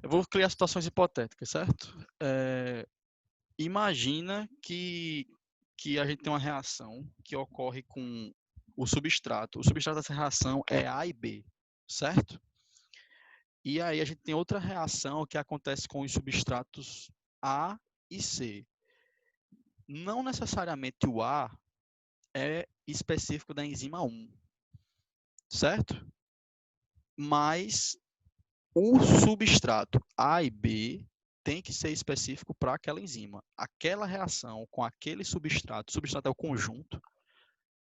Eu vou criar situações hipotéticas, certo? Imagina que a gente tem uma reação que ocorre com o substrato. O substrato dessa reação é A e B, certo? E aí a gente tem outra reação que acontece com os substratos A e C. Não necessariamente o A é específico da enzima 1, certo? Mas o substrato A e B tem que ser específico para aquela enzima. Aquela reação com aquele substrato, o substrato é o conjunto,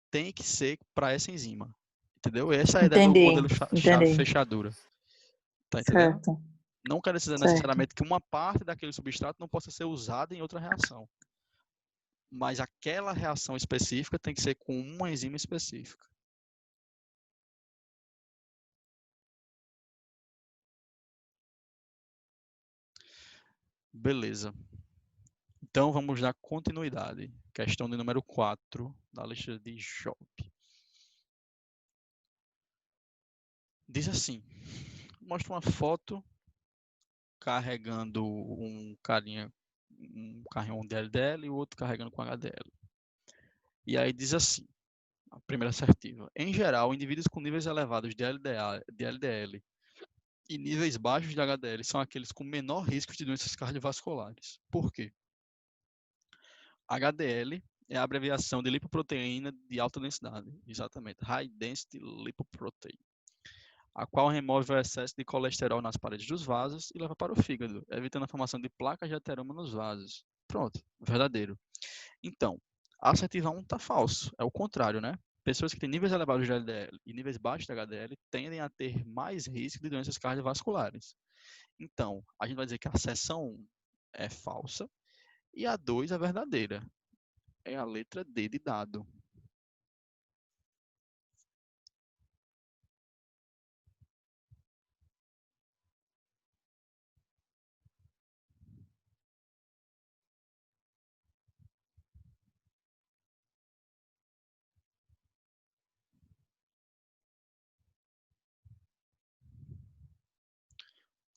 tem que ser para essa enzima. Entendeu? Essa é a ideia do Entendi, modelo entendi. chave-fechadura. Tá entendendo? Certo, Não quer dizer certo. necessariamente que uma parte daquele substrato não possa ser usada em outra reação. Mas aquela reação específica tem que ser com uma enzima específica. Beleza. Então vamos dar continuidade. Questão de número 4 da lista de Job. Diz assim: mostra uma foto carregando um carrinho de LDL e o outro carregando com HDL. E aí diz assim, a primeira assertiva: em geral, indivíduos com níveis elevados de LDL e níveis baixos de HDL são aqueles com menor risco de doenças cardiovasculares. Por quê? HDL é a abreviação de lipoproteína de alta densidade, exatamente, High Density Lipoprotein, a qual remove o excesso de colesterol nas paredes dos vasos e leva para o fígado, evitando a formação de placas de ateroma nos vasos. Pronto, verdadeiro. Então, a assertiva 1 está falso, é o contrário, né? Pessoas que têm níveis elevados de LDL e níveis baixos de HDL tendem a ter mais risco de doenças cardiovasculares. Então, a gente vai dizer que a seção 1 é falsa e a 2 é verdadeira. É a letra D de dado.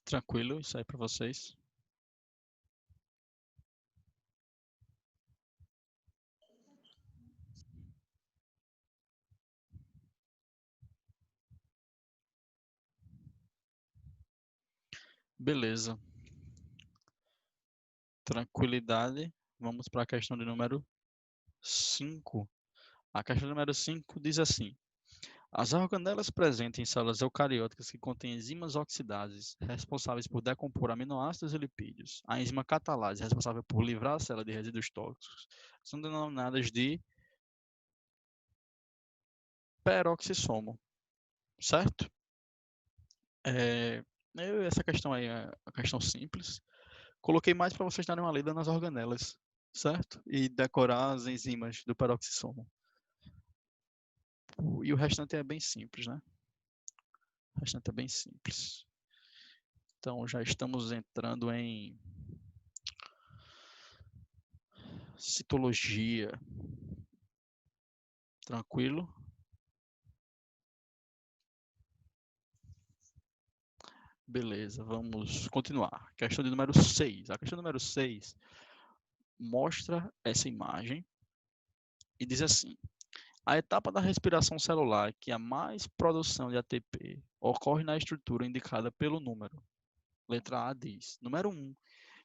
Tranquilo, isso aí para vocês. Beleza. Tranquilidade. Vamos para a questão de número 5. A questão número 5 diz assim: as organelas presentes em células eucarióticas que contêm enzimas oxidases responsáveis por decompor aminoácidos e lipídios, a enzima catalase responsável por livrar a célula de resíduos tóxicos, são denominadas de peroxissomo, certo? Essa questão aí é uma questão simples. Coloquei mais para vocês darem uma lida nas organelas, certo? E decorar as enzimas do peroxissomo. E o restante é bem simples, né? O restante é bem simples. Então, já estamos entrando em citologia. Tranquilo? Beleza, vamos continuar. Questão de número 6. A questão número 6 mostra essa imagem e diz assim: a etapa da respiração celular, que a mais produção de ATP, ocorre na estrutura indicada pelo número. Letra A diz: número 1,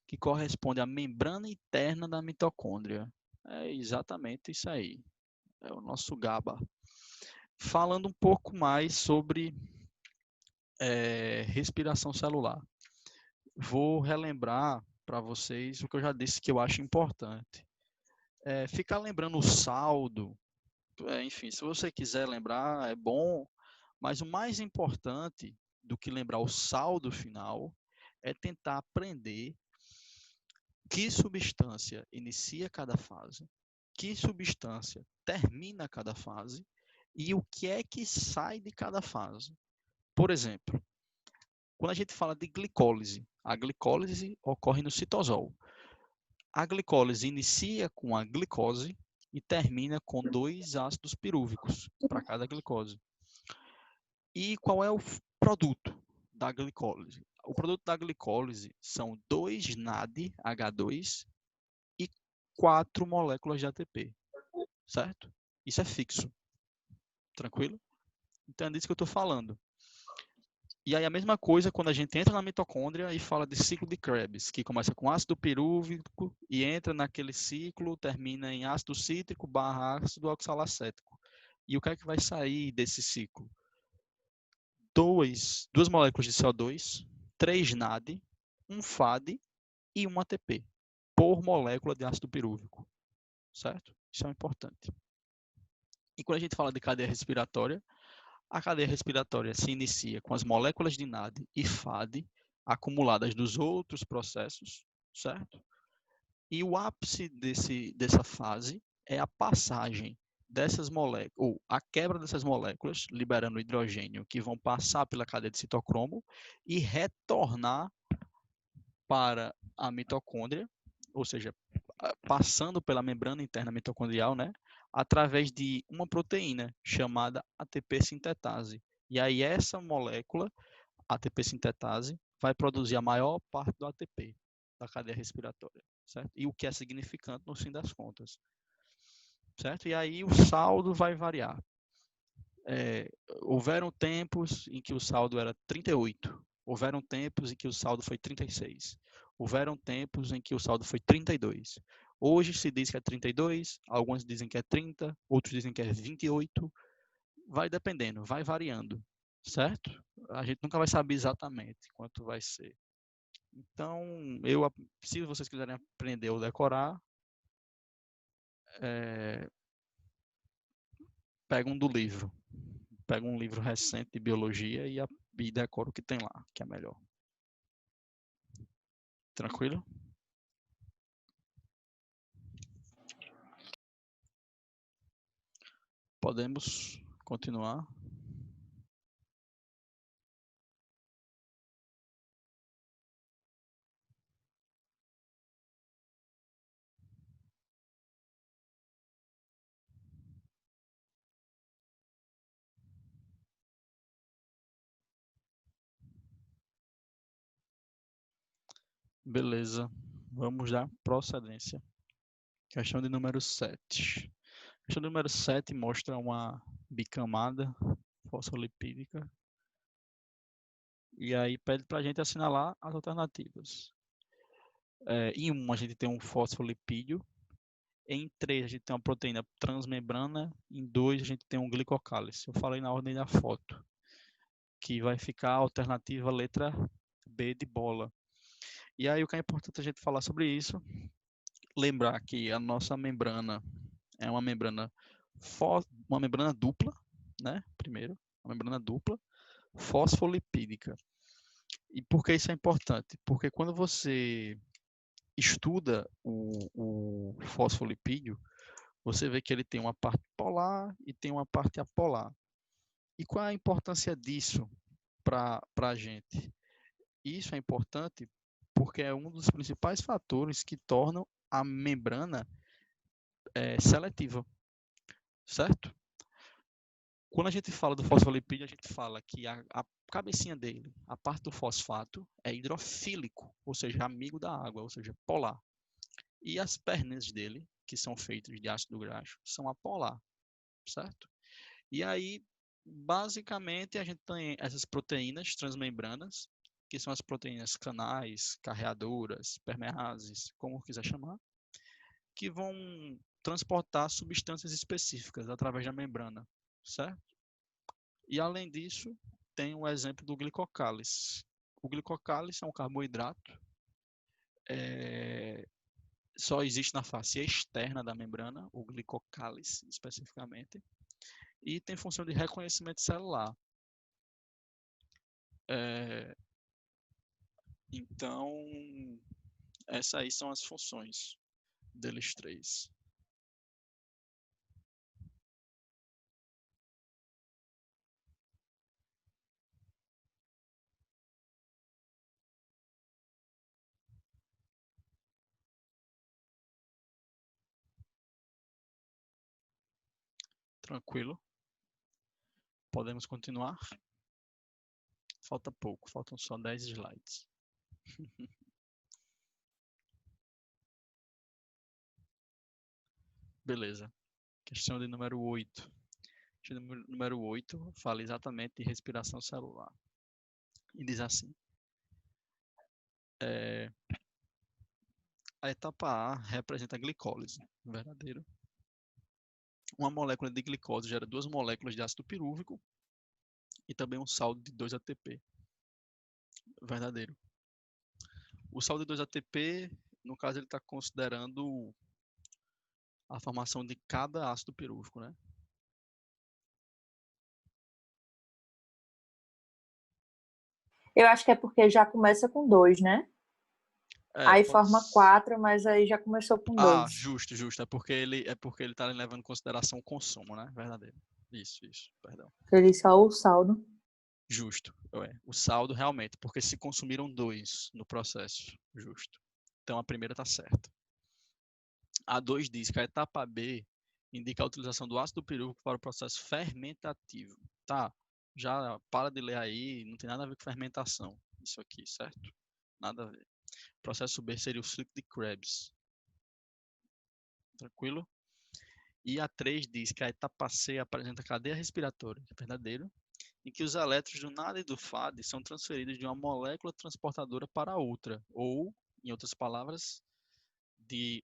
que corresponde à membrana interna da mitocôndria. É exatamente isso aí. É o nosso GABA. Falando um pouco mais sobre respiração celular. Vou relembrar para vocês o que eu já disse que eu acho importante. Ficar lembrando o saldo, enfim, se você quiser lembrar, é bom, mas o mais importante do que lembrar o saldo final é tentar aprender que substância inicia cada fase, que substância termina cada fase e o que é que sai de cada fase. Por exemplo, quando a gente fala de glicólise, a glicólise ocorre no citosol. A glicólise inicia com a glicose e termina com 2 ácidos pirúvicos para cada glicose. E qual é o produto da glicólise? O produto da glicólise são 2 NAD+H2 e 4 moléculas de ATP, certo? Isso é fixo. Tranquilo? Então é disso que eu estou falando. E aí a mesma coisa quando a gente entra na mitocôndria e fala de ciclo de Krebs, que começa com ácido pirúvico e entra naquele ciclo, termina em ácido cítrico / ácido oxalacético. E o que é que vai sair desse ciclo? 2 moléculas de CO2, 3 NAD, 1 FAD e 1 ATP por molécula de ácido pirúvico, certo? Isso é importante. E quando a gente fala de cadeia respiratória, a cadeia respiratória se inicia com as moléculas de NAD e FAD acumuladas dos outros processos, certo? E o ápice dessa fase é a passagem dessas moléculas, ou a quebra dessas moléculas, liberando hidrogênio, que vão passar pela cadeia de citocromo e retornar para a mitocôndria, ou seja, passando pela membrana interna mitocondrial, né, através de uma proteína chamada ATP sintetase. E aí essa molécula, ATP sintetase, vai produzir a maior parte do ATP da cadeia respiratória, certo? E o que é significante no fim das contas, certo? E aí o saldo vai variar. Houveram tempos em que o saldo era 38, houveram tempos em que o saldo foi 36, houveram tempos em que o saldo foi 32. Hoje se diz que é 32, alguns dizem que é 30, outros dizem que é 28, vai dependendo, vai variando, certo? A gente nunca vai saber exatamente quanto vai ser. Então, se vocês quiserem aprender ou decorar, pega um do livro. Pega um livro recente de biologia e decora o que tem lá, que é melhor. Tranquilo? Podemos continuar? Beleza. Vamos dar procedência. Questão de número 7. Questão de número 7 mostra uma bicamada fosfolipídica E aí pede para a gente assinalar as alternativas. Em 1, a gente tem um fosfolipídio. Em 3, a gente tem uma proteína transmembrana. Em 2, a gente tem um glicocálice. Eu falei na ordem da foto, que vai ficar a alternativa letra B de bola. E aí o que é importante a gente falar sobre isso, lembrar que a nossa membrana é uma membrana dupla, né? Primeiro, uma membrana dupla, fosfolipídica. E por que isso é importante? Porque quando você estuda o fosfolipídio, você vê que ele tem uma parte polar e tem uma parte apolar. E qual é a importância disso para a gente? Isso é importante porque é um dos principais fatores que tornam a membrana seletiva, certo? Quando a gente fala do fosfolipídio, a gente fala que a cabecinha dele, a parte do fosfato, é hidrofílico, ou seja, amigo da água, ou seja, polar. E as pernas dele, que são feitas de ácido graxo, são apolar, certo? E aí, basicamente, a gente tem essas proteínas transmembranas, que são as proteínas canais, carreadoras, permeases, como quiser chamar, que vão transportar substâncias específicas através da membrana, certo? E além disso, tem o exemplo do glicocálice. O glicocálice é um carboidrato, só existe na face externa da membrana, o glicocálice especificamente, e tem função de reconhecimento celular. Então, essas aí são as funções deles três. Tranquilo? Podemos continuar? Falta pouco, faltam só 10 slides. Beleza. Questão de número 8. Questão de número 8 fala exatamente de respiração celular. E diz assim. A etapa A representa a glicólise, verdadeiro. Uma molécula de glicose gera 2 moléculas de ácido pirúvico e também um saldo de 2 ATP, verdadeiro. O saldo de 2 ATP, no caso, ele está considerando a formação de cada ácido pirúvico, né? Eu acho que é porque já começa com 2, né? Aí Pode... forma 4, mas aí já começou com 2. Justo. É porque ele está levando em consideração o consumo, né? Verdadeiro. Isso, perdão. Ele só o saldo. Justo. O saldo realmente, porque se consumiram 2 no processo. Justo. Então a primeira está certa. A 2 diz que a etapa B indica a utilização do ácido pirúvico para o processo fermentativo. Tá, já para de ler aí, não tem nada a ver com fermentação. Isso aqui, certo? Nada a ver. O processo B seria o ciclo de Krebs. Tranquilo? E a 3 diz que a etapa C apresenta cadeia respiratória, verdadeiro, em que os elétrons do NAD e do FAD são transferidos de uma molécula transportadora para outra, ou, em outras palavras, de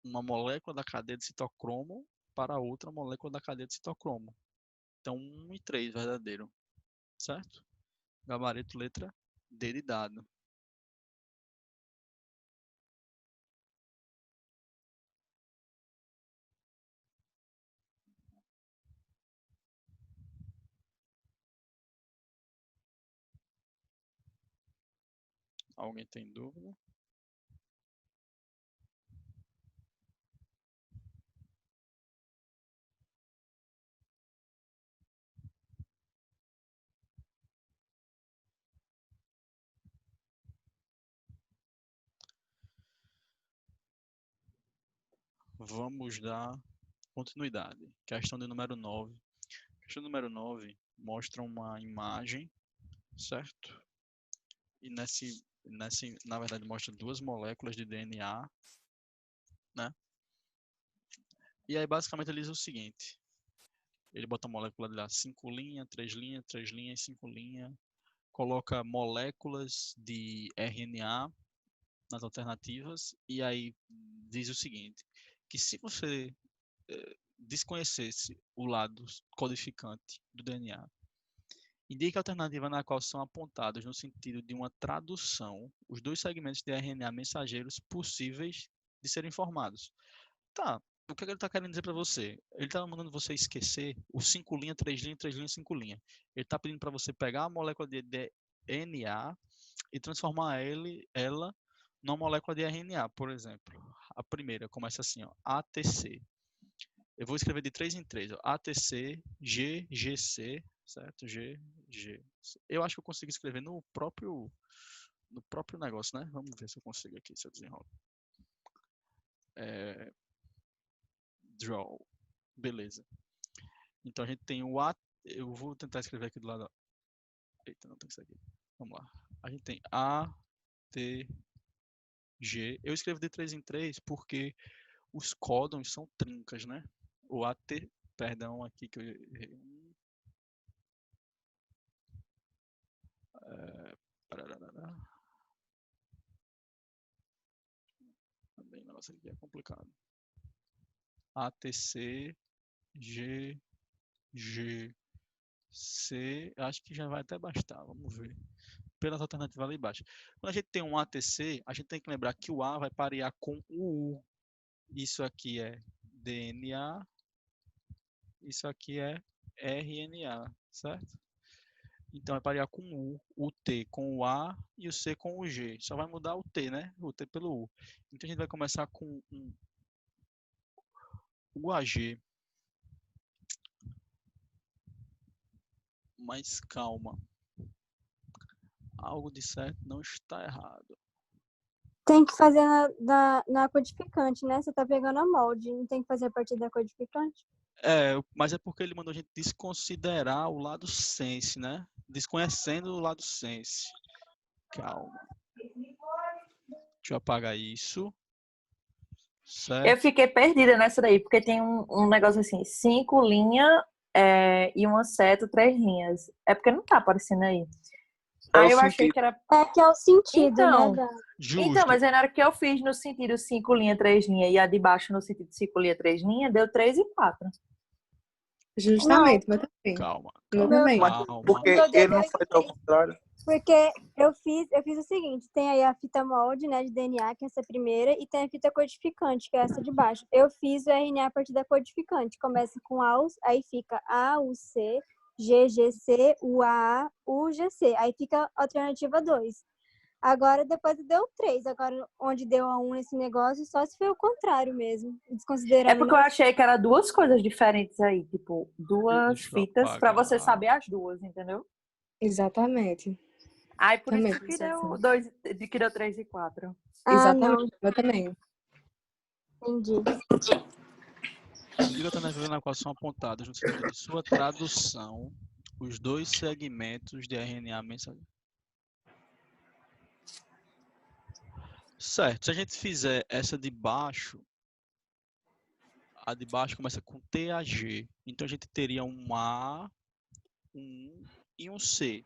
uma molécula da cadeia de citocromo para outra molécula da cadeia de citocromo. Então, 1 e 3, verdadeiro. Certo? Gabarito, letra D de dado. Alguém tem dúvida? Vamos dar continuidade. Questão de número 9. Questão número 9 mostra uma imagem, certo? E na verdade, mostra 2 moléculas de DNA, né? E aí, basicamente, ele diz o seguinte. Ele bota a molécula de lá, 5 linhas, 3 linhas, 3 linhas, 5 linhas, coloca moléculas de RNA nas alternativas e aí diz o seguinte, que se você desconhecesse o lado codificante do DNA, indique a alternativa na qual são apontados no sentido de uma tradução os dois segmentos de RNA mensageiros possíveis de serem formados. Tá, o que ele está querendo dizer para você? Ele está mandando você esquecer o 5' 3', 3', 5'. Ele está pedindo para você pegar a molécula de DNA e transformar ela numa molécula de RNA, por exemplo. A primeira começa assim, ó, ATC. Eu vou escrever de 3 em 3, ó, ATC, GGC, certo? GG. Eu acho que eu consigo escrever no próprio negócio, né? Vamos ver se eu consigo aqui, se eu desenrolo. Draw. Beleza. Então a gente tem o A. Eu vou tentar escrever aqui do lado. Eita, não tem que ser aqui. Vamos lá. A gente tem A, T, G. Eu escrevo de 3 em 3 porque os códons são trincas, né? O AT, perdão, aqui que eu errei. Também o negócio aqui é complicado. ATC, G, G, C, acho que já vai até bastar, vamos ver. Pelas alternativas ali embaixo. Quando a gente tem um ATC, a gente tem que lembrar que o A vai parear com o U. Isso aqui é DNA, isso aqui é RNA, certo? Então vai parear com o T com o A e o C com o G. Só vai mudar o T, né? O T pelo U. Então a gente vai começar com o AG. Mas calma. Algo de certo não está errado. Tem que fazer na codificante, né? Você tá pegando a molde, não tem que fazer a partir da codificante? Mas é porque ele mandou a gente desconsiderar o lado sense, né? Desconhecendo o lado sense. Calma. Deixa eu apagar isso. Certo? Eu fiquei perdida nessa daí, porque tem um negócio assim, 5 linhas e uma seta, 3 linhas. É porque não tá aparecendo aí. Aí eu achei que era... É que é o sentido, Então, né? Justo. Então, mas na hora que eu fiz no sentido 5 linhas, 3 linhas e a de baixo no sentido 5 linhas, 3 linhas, deu 3 e 4. Justamente, mas também. Calma. Meu também. Porque Meu ele não Deus, faz ao contrário. Porque eu fiz o seguinte, tem aí a fita molde, né, de DNA, que é essa primeira, e tem a fita codificante, que é essa de baixo. Eu fiz o RNA a partir da codificante. Começa com AUS, aí fica AUC, GGC, UAA, UGC. Aí fica a alternativa 2. Agora, depois deu 3. Agora, onde deu a 1 nesse negócio, só se foi o contrário mesmo. Desconsiderando... É porque eu achei que era duas coisas diferentes aí, tipo, duas Deixa eu fitas pra você apagar. saber as duas, entendeu? Exatamente. Aí por Também isso que pensei deu assim. 2, que deu 3 e 4. Exatamente, eu também. Entendi. Diga a alternativa na qual são apontados no sentido de sua tradução os dois segmentos de RNA mensageiro. Certo, se a gente fizer essa de baixo, a de baixo começa com TAG. Então a gente teria um A, um e um C.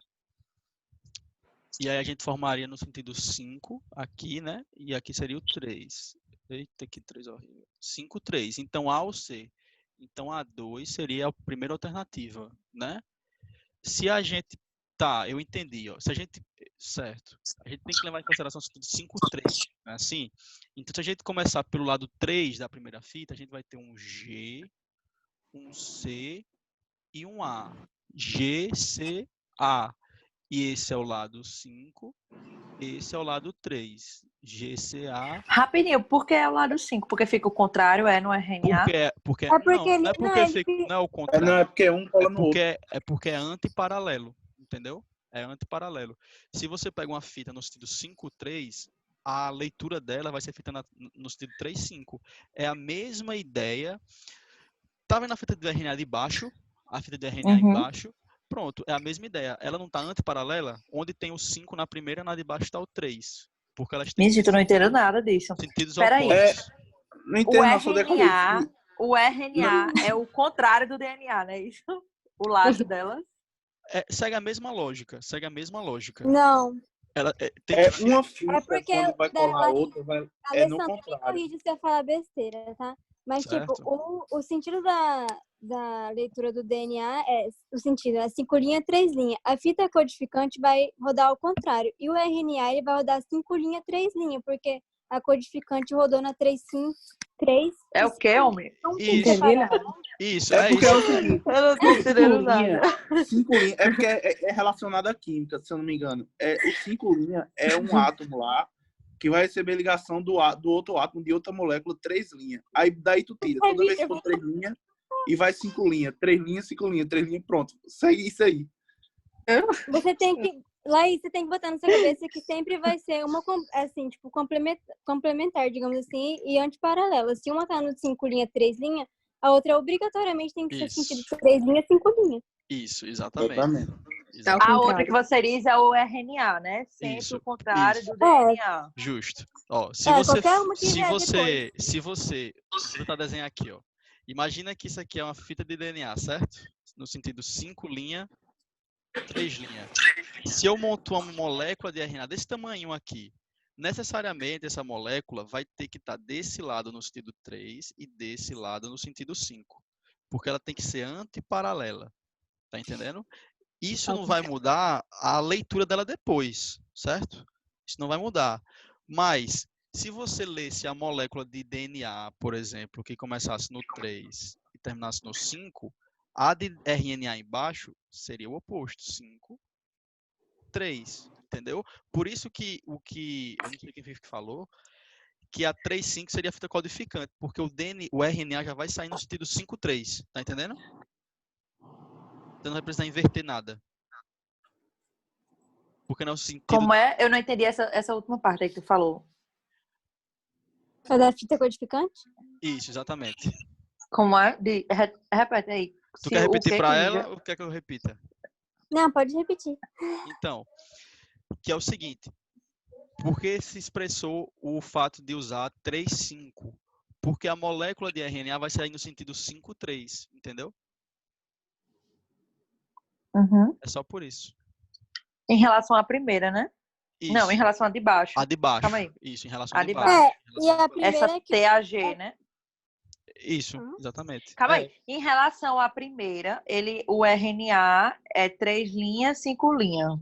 E aí a gente formaria no sentido 5 aqui, né? E aqui seria o 3. Eita, que 3 horrível. 5, 3. Então A ou C. Então A2 seria a primeira alternativa, né? Se a gente... Tá, eu entendi, ó. Se a gente... Certo. A gente tem que levar em consideração o sentido 5, 3. Né? Assim? Então se a gente começar pelo lado 3 da primeira fita, a gente vai ter um G, um C e um A. G, C, A. E esse é o lado 5, esse é o lado 3. GCA. Rapidinho, por que é o lado 5? Porque fica o contrário, no RNA? Porque É porque não, ele- não é porque não, fica, ele- não é o contrário. Não, é porque um cola no outro. É porque é antiparalelo, entendeu? É antiparalelo. Se você pega uma fita no sentido 5,3, a leitura dela vai ser feita no sentido 3,5. É a mesma ideia. Tá vendo a fita de RNA de baixo? A fita de RNA embaixo? Pronto, é a mesma ideia. Ela não está antiparalela? Onde tem o 5 na primeira, na de baixo está o 3. Porque elas têm Gente, eu não entendo nada disso. sentidos Peraí. opostos. Não entendo, não, só O RNA é o contrário do DNA, não é isso? O lado dela. Segue a mesma lógica, segue a mesma lógica. Não. Ela tem É que uma É fita, porque, quando vai colar outra, é no Alessandra, me contrário. corrige se eu falar besteira, tá? Mas, tipo, certo? o sentido da leitura do DNA o sentido é 5 linhas, 3 linhas. A fita codificante vai rodar ao contrário. E o RNA, ele vai rodar 5 linhas, 3 linhas, porque a codificante rodou na 3, 5, 3 É o quê, homem? Então tem que Isso, separar. isso, É porque é o seguinte, Eu não tô entendendo nada. 5 linhas, é porque é relacionado à química, se eu não me engano. O 5 linhas é um átomo lá que vai receber ligação do outro átomo de outra molécula, 3 linhas. Aí daí tu tira, toda vez que for 3 linhas, e vai 5 linhas. 3 linhas, 5 linhas, 3 linhas, pronto. Segue isso aí. Você tem que... Laís, você tem que botar na sua cabeça que sempre vai ser uma, assim, tipo, complementar, digamos assim, e antiparalela. Se uma tá no 5 linhas, 3 linhas, a outra obrigatoriamente tem que ser sentido Isso, 3 linhas, 5 linhas. isso, exatamente. Exatamente. Exatamente. A outra que você diz é o RNA, né? Sempre Isso, o contrário isso. do DNA. Justo. Ó, Qualquer uma que vier depois. se você tentar desenhar aqui, ó. Imagina que isso aqui é uma fita de DNA, certo? No sentido 5 linhas, 3 linhas. Se eu monto uma molécula de RNA desse tamanho aqui, necessariamente essa molécula vai ter que estar desse lado no sentido 3 e desse lado no sentido 5. Porque ela tem que ser antiparalela. Tá entendendo? Isso não vai mudar a leitura dela depois, certo? Isso não vai mudar. Mas, se você lesse a molécula de DNA, por exemplo, que começasse no 3 e terminasse no 5, a de RNA embaixo seria o oposto. 5, 3. Entendeu? Por isso que eu não sei quem falou, que a 3,5 seria a fita codificante, porque o RNA já vai sair no sentido 5,3. Tá entendendo? Então não vai precisar inverter nada. Porque no sentido... Como é? Eu não entendi essa última parte aí que tu falou. É da fita codificante? Isso, exatamente. Como é? Repete aí. Tu quer O repetir que para que ela já- ou quer que eu repita? Não, pode repetir. Então, que é o seguinte. Por que se expressou o fato de usar 3,5? Porque a molécula de RNA vai sair no sentido 5,3, entendeu? Uhum. É só por isso. Em relação à primeira, né? Isso. Não, em relação à de baixo. A de baixo. Calma aí. Isso, em relação A a de de baixo. baixo. Em E relação a a de baixo. Essa primeira que... TAG, né? Isso, exatamente. Calma É. aí. Em relação à primeira, o RNA é 3 linhas, 5 linhas.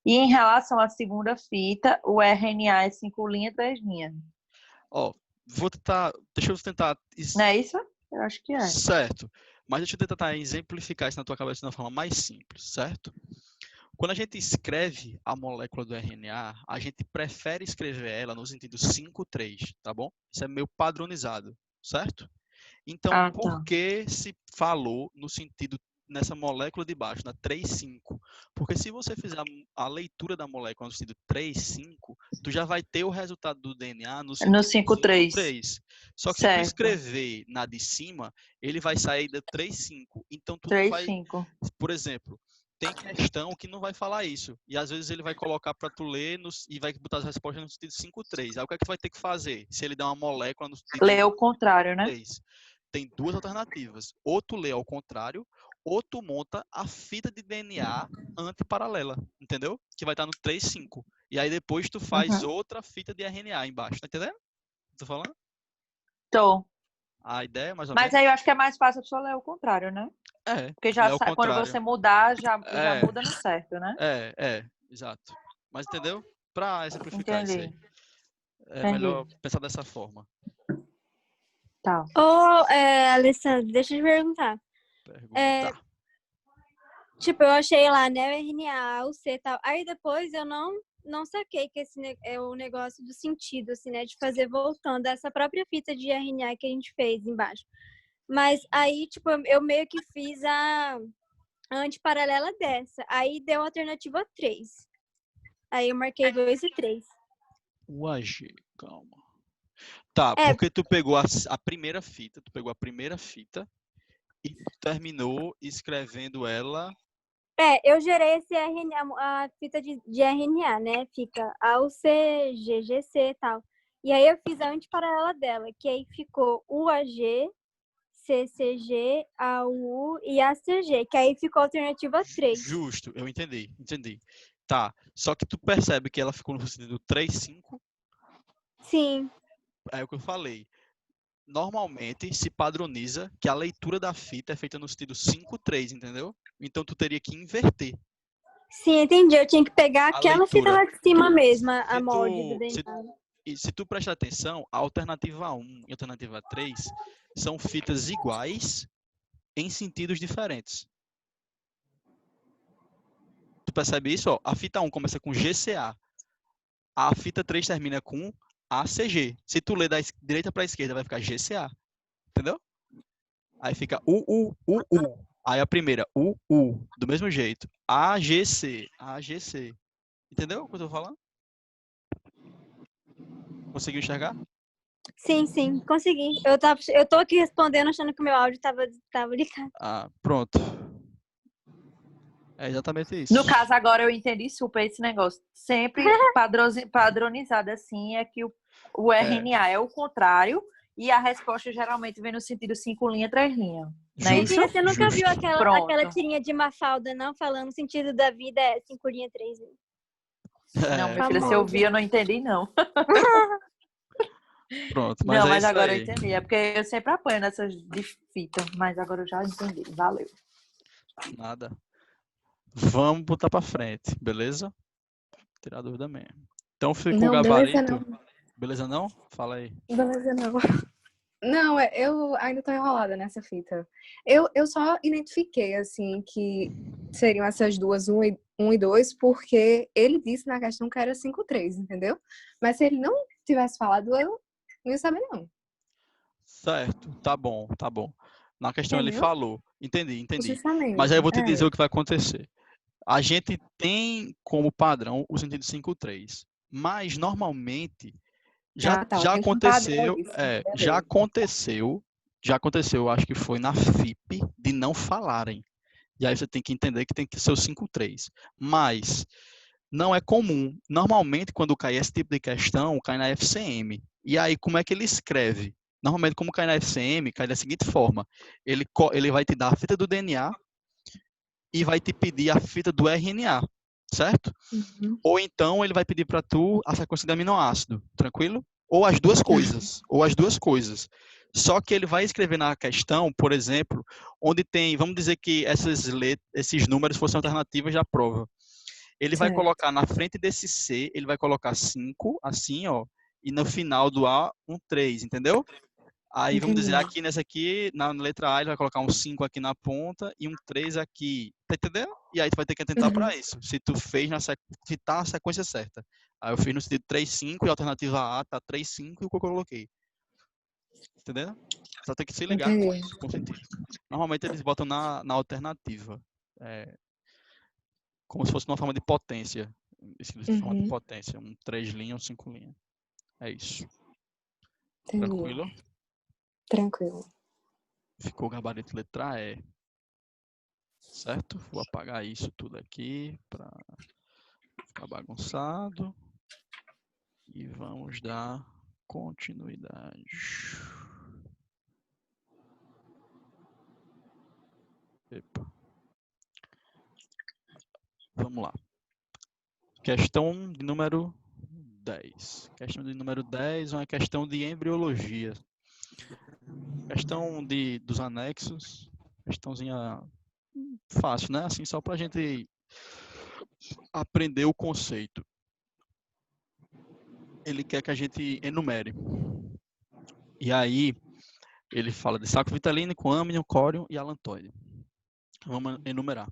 E em relação à segunda fita, o RNA é 5 linhas, 3 linhas. Ó, deixa eu tentar... Não é isso? Eu acho que é. Certo. Mas deixa eu tentar exemplificar isso na tua cabeça de uma forma mais simples, certo? Quando a gente escreve a molécula do RNA, a gente prefere escrever ela no sentido 5,3, tá bom? Isso é meio padronizado, certo? Então, Ah, por tá. que se falou no sentido nessa molécula de baixo, na 3,5? Porque se você fizer a leitura da molécula no sentido 3,5, tu já vai ter o resultado do DNA no sentido No 5,3. 5,3. Só que se tu Certo. escrever na de cima, ele vai sair da 3,5. Então, tu 3, vai, 5. por exemplo, tem questão que não vai falar isso. E às vezes ele vai colocar para tu ler e vai botar as respostas no sentido 5,3. Aí o que é que tu vai ter que fazer? Se ele der uma molécula no sentido Lê o contrário, né? 3. Tem duas alternativas. Ou tu lê ao contrário, ou tu monta a fita de DNA antiparalela, entendeu? Que vai estar no 3,5. E aí depois tu faz outra fita de RNA embaixo, tá entendendo? Tô falando? Tô. A ideia, mais ou Mas menos. aí eu acho que é mais fácil só ler o contrário, né? É. Porque já ler ao sabe, quando contrário. você mudar, já É. muda no certo, né? Exato. Mas entendeu? Pra exemplificar isso aí. Entendi. É Entendi. melhor pensar dessa forma. Tá. Alessandra, deixa eu te perguntar. Pergunta. Tipo, eu achei lá, né, o RNA, o C e tal. Aí depois eu não saquei que esse é o negócio do sentido, assim, né, de fazer voltando essa própria fita de RNA que a gente fez embaixo. Mas aí, tipo, eu meio que fiz a antiparalela dessa. Aí deu a alternativa 3. Aí eu marquei 2 e 3. UAG, calma. Tá, porque tu pegou a primeira fita, e terminou escrevendo ela. Eu gerei esse RNA, a fita de RNA, né? Fica AUC, GGC e tal. E aí eu fiz a antiparalela dela, que aí ficou UAG, CCG, AU e ACG, que aí ficou a alternativa 3. Justo, eu entendi. Tá, só que tu percebe que ela ficou no sentido 3, 5, Sim, é o que eu falei. Normalmente se padroniza que a leitura da fita é feita no sentido 5, 3, entendeu? Então tu teria que inverter sim, entendi. Eu tinha que pegar a aquela fita leitura. lá de cima mesmo, a Se molde do tu, se, DNA. e se tu prestar atenção, a alternativa 1 e a alternativa 3 são fitas iguais em sentidos diferentes. Tu percebe isso? Ó? A fita 1 começa com GCA. A fita 3 termina com ACG. Se tu ler da direita para a esquerda, vai ficar GCA. Entendeu? Aí fica UU. Aí a primeira, UU. Do mesmo jeito. AGC. Entendeu o que eu tô falando? Conseguiu enxergar? Sim, consegui. Eu tô aqui respondendo achando que o meu áudio tava ligado. Ah, pronto. É exatamente isso. No caso, agora eu entendi super esse negócio. Sempre padronizado assim é que o RNA é o contrário e a resposta geralmente vem no sentido 5 linhas, 3 linhas. Não é isso? Tia, você nunca viu aquela Pronto. tirinha de Mafalda, não? Falando o sentido da vida é 5 linha, 3 linha. Não, minha filha, se eu vi, eu não entendi, não. Pronto, mas Não, é mas isso agora eu aí. entendi. É porque eu sempre apanho nessas de fita, mas agora eu já entendi. Valeu. Nada. Vamos botar pra frente, beleza? Tirar dúvida mesmo. Então ficou o Não, beleza gabarito. não. Beleza não? Fala aí. Beleza não. Não, eu ainda tô enrolada nessa fita. Eu só identifiquei, assim, que seriam essas duas, 1 e 2, porque ele disse na questão que era 5, 3, entendeu? Mas se ele não tivesse falado, eu não ia saber, não. Certo, tá bom. Na questão ele Entendeu? falou. Entendi. Justamente. Mas aí eu vou te dizer o que vai acontecer. A gente tem como padrão o sentido 5, 3. Mas normalmente já Tem um padrão isso. já aconteceu, acho que foi na FIP, de não falarem. E aí você tem que entender que tem que ser o 5, 3. Mas não é comum. Normalmente, quando cai esse tipo de questão, cai na FCM. E aí, como é que ele escreve? Normalmente, como cai na FCM, cai da seguinte forma. Ele vai te dar a fita do DNA e vai te pedir a fita do RNA, certo? Uhum. Ou então, ele vai pedir para tu a sequência de aminoácido, tranquilo? Ou as duas coisas. Só que ele vai escrever na questão, por exemplo, onde tem, vamos dizer que esses números fossem alternativas da prova. Ele vai Certo. colocar na frente desse C, ele vai colocar 5, assim, ó, e no final do A, um 3, entendeu? Aí vamos dizer, Entendi. aqui nessa aqui, na letra A, ele vai colocar um 5 aqui na ponta e um 3 aqui. Tá entendendo? E aí tu vai ter que atentar para isso. Se tu fez se tá na sequência certa. Aí eu fiz no sentido 3, 5 e a alternativa A tá 3, 5 e o que eu coloquei. Entendeu? Só tem que se ligar com Entendi. isso, com sentido. Normalmente eles botam na alternativa. Como se fosse uma forma de potência. Escrito de forma de Uhum. potência. Um 3 linhas, um 5 linhas. É isso. Entendi. Tranquilo? Tranquilo. Ficou o gabarito letra E. Certo? Vou apagar isso tudo aqui para ficar bagunçado. E vamos dar continuidade. Epa. Vamos lá. Questão de número 10. Questão de número 10 é uma questão de embriologia. Questão dos anexos. Questãozinha fácil, né? Assim, só para a gente aprender o conceito. Ele quer que a gente enumere. E aí, ele fala de saco vitalínico, âmnion, córion e alantóide. Vamos enumerar.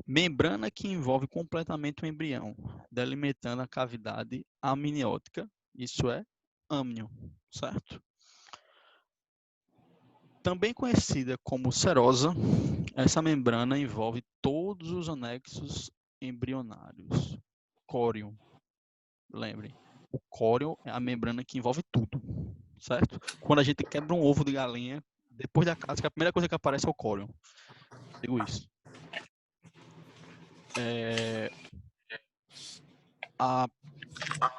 Membrana que envolve completamente o embrião, delimitando a cavidade amniótica, isso é âmnion, certo? Também conhecida como serosa, essa membrana envolve todos os anexos embrionários. Córion, lembrem, o córion é a membrana que envolve tudo, certo? Quando a gente quebra um ovo de galinha, depois da casca, a primeira coisa que aparece é o córion. Digo isso. A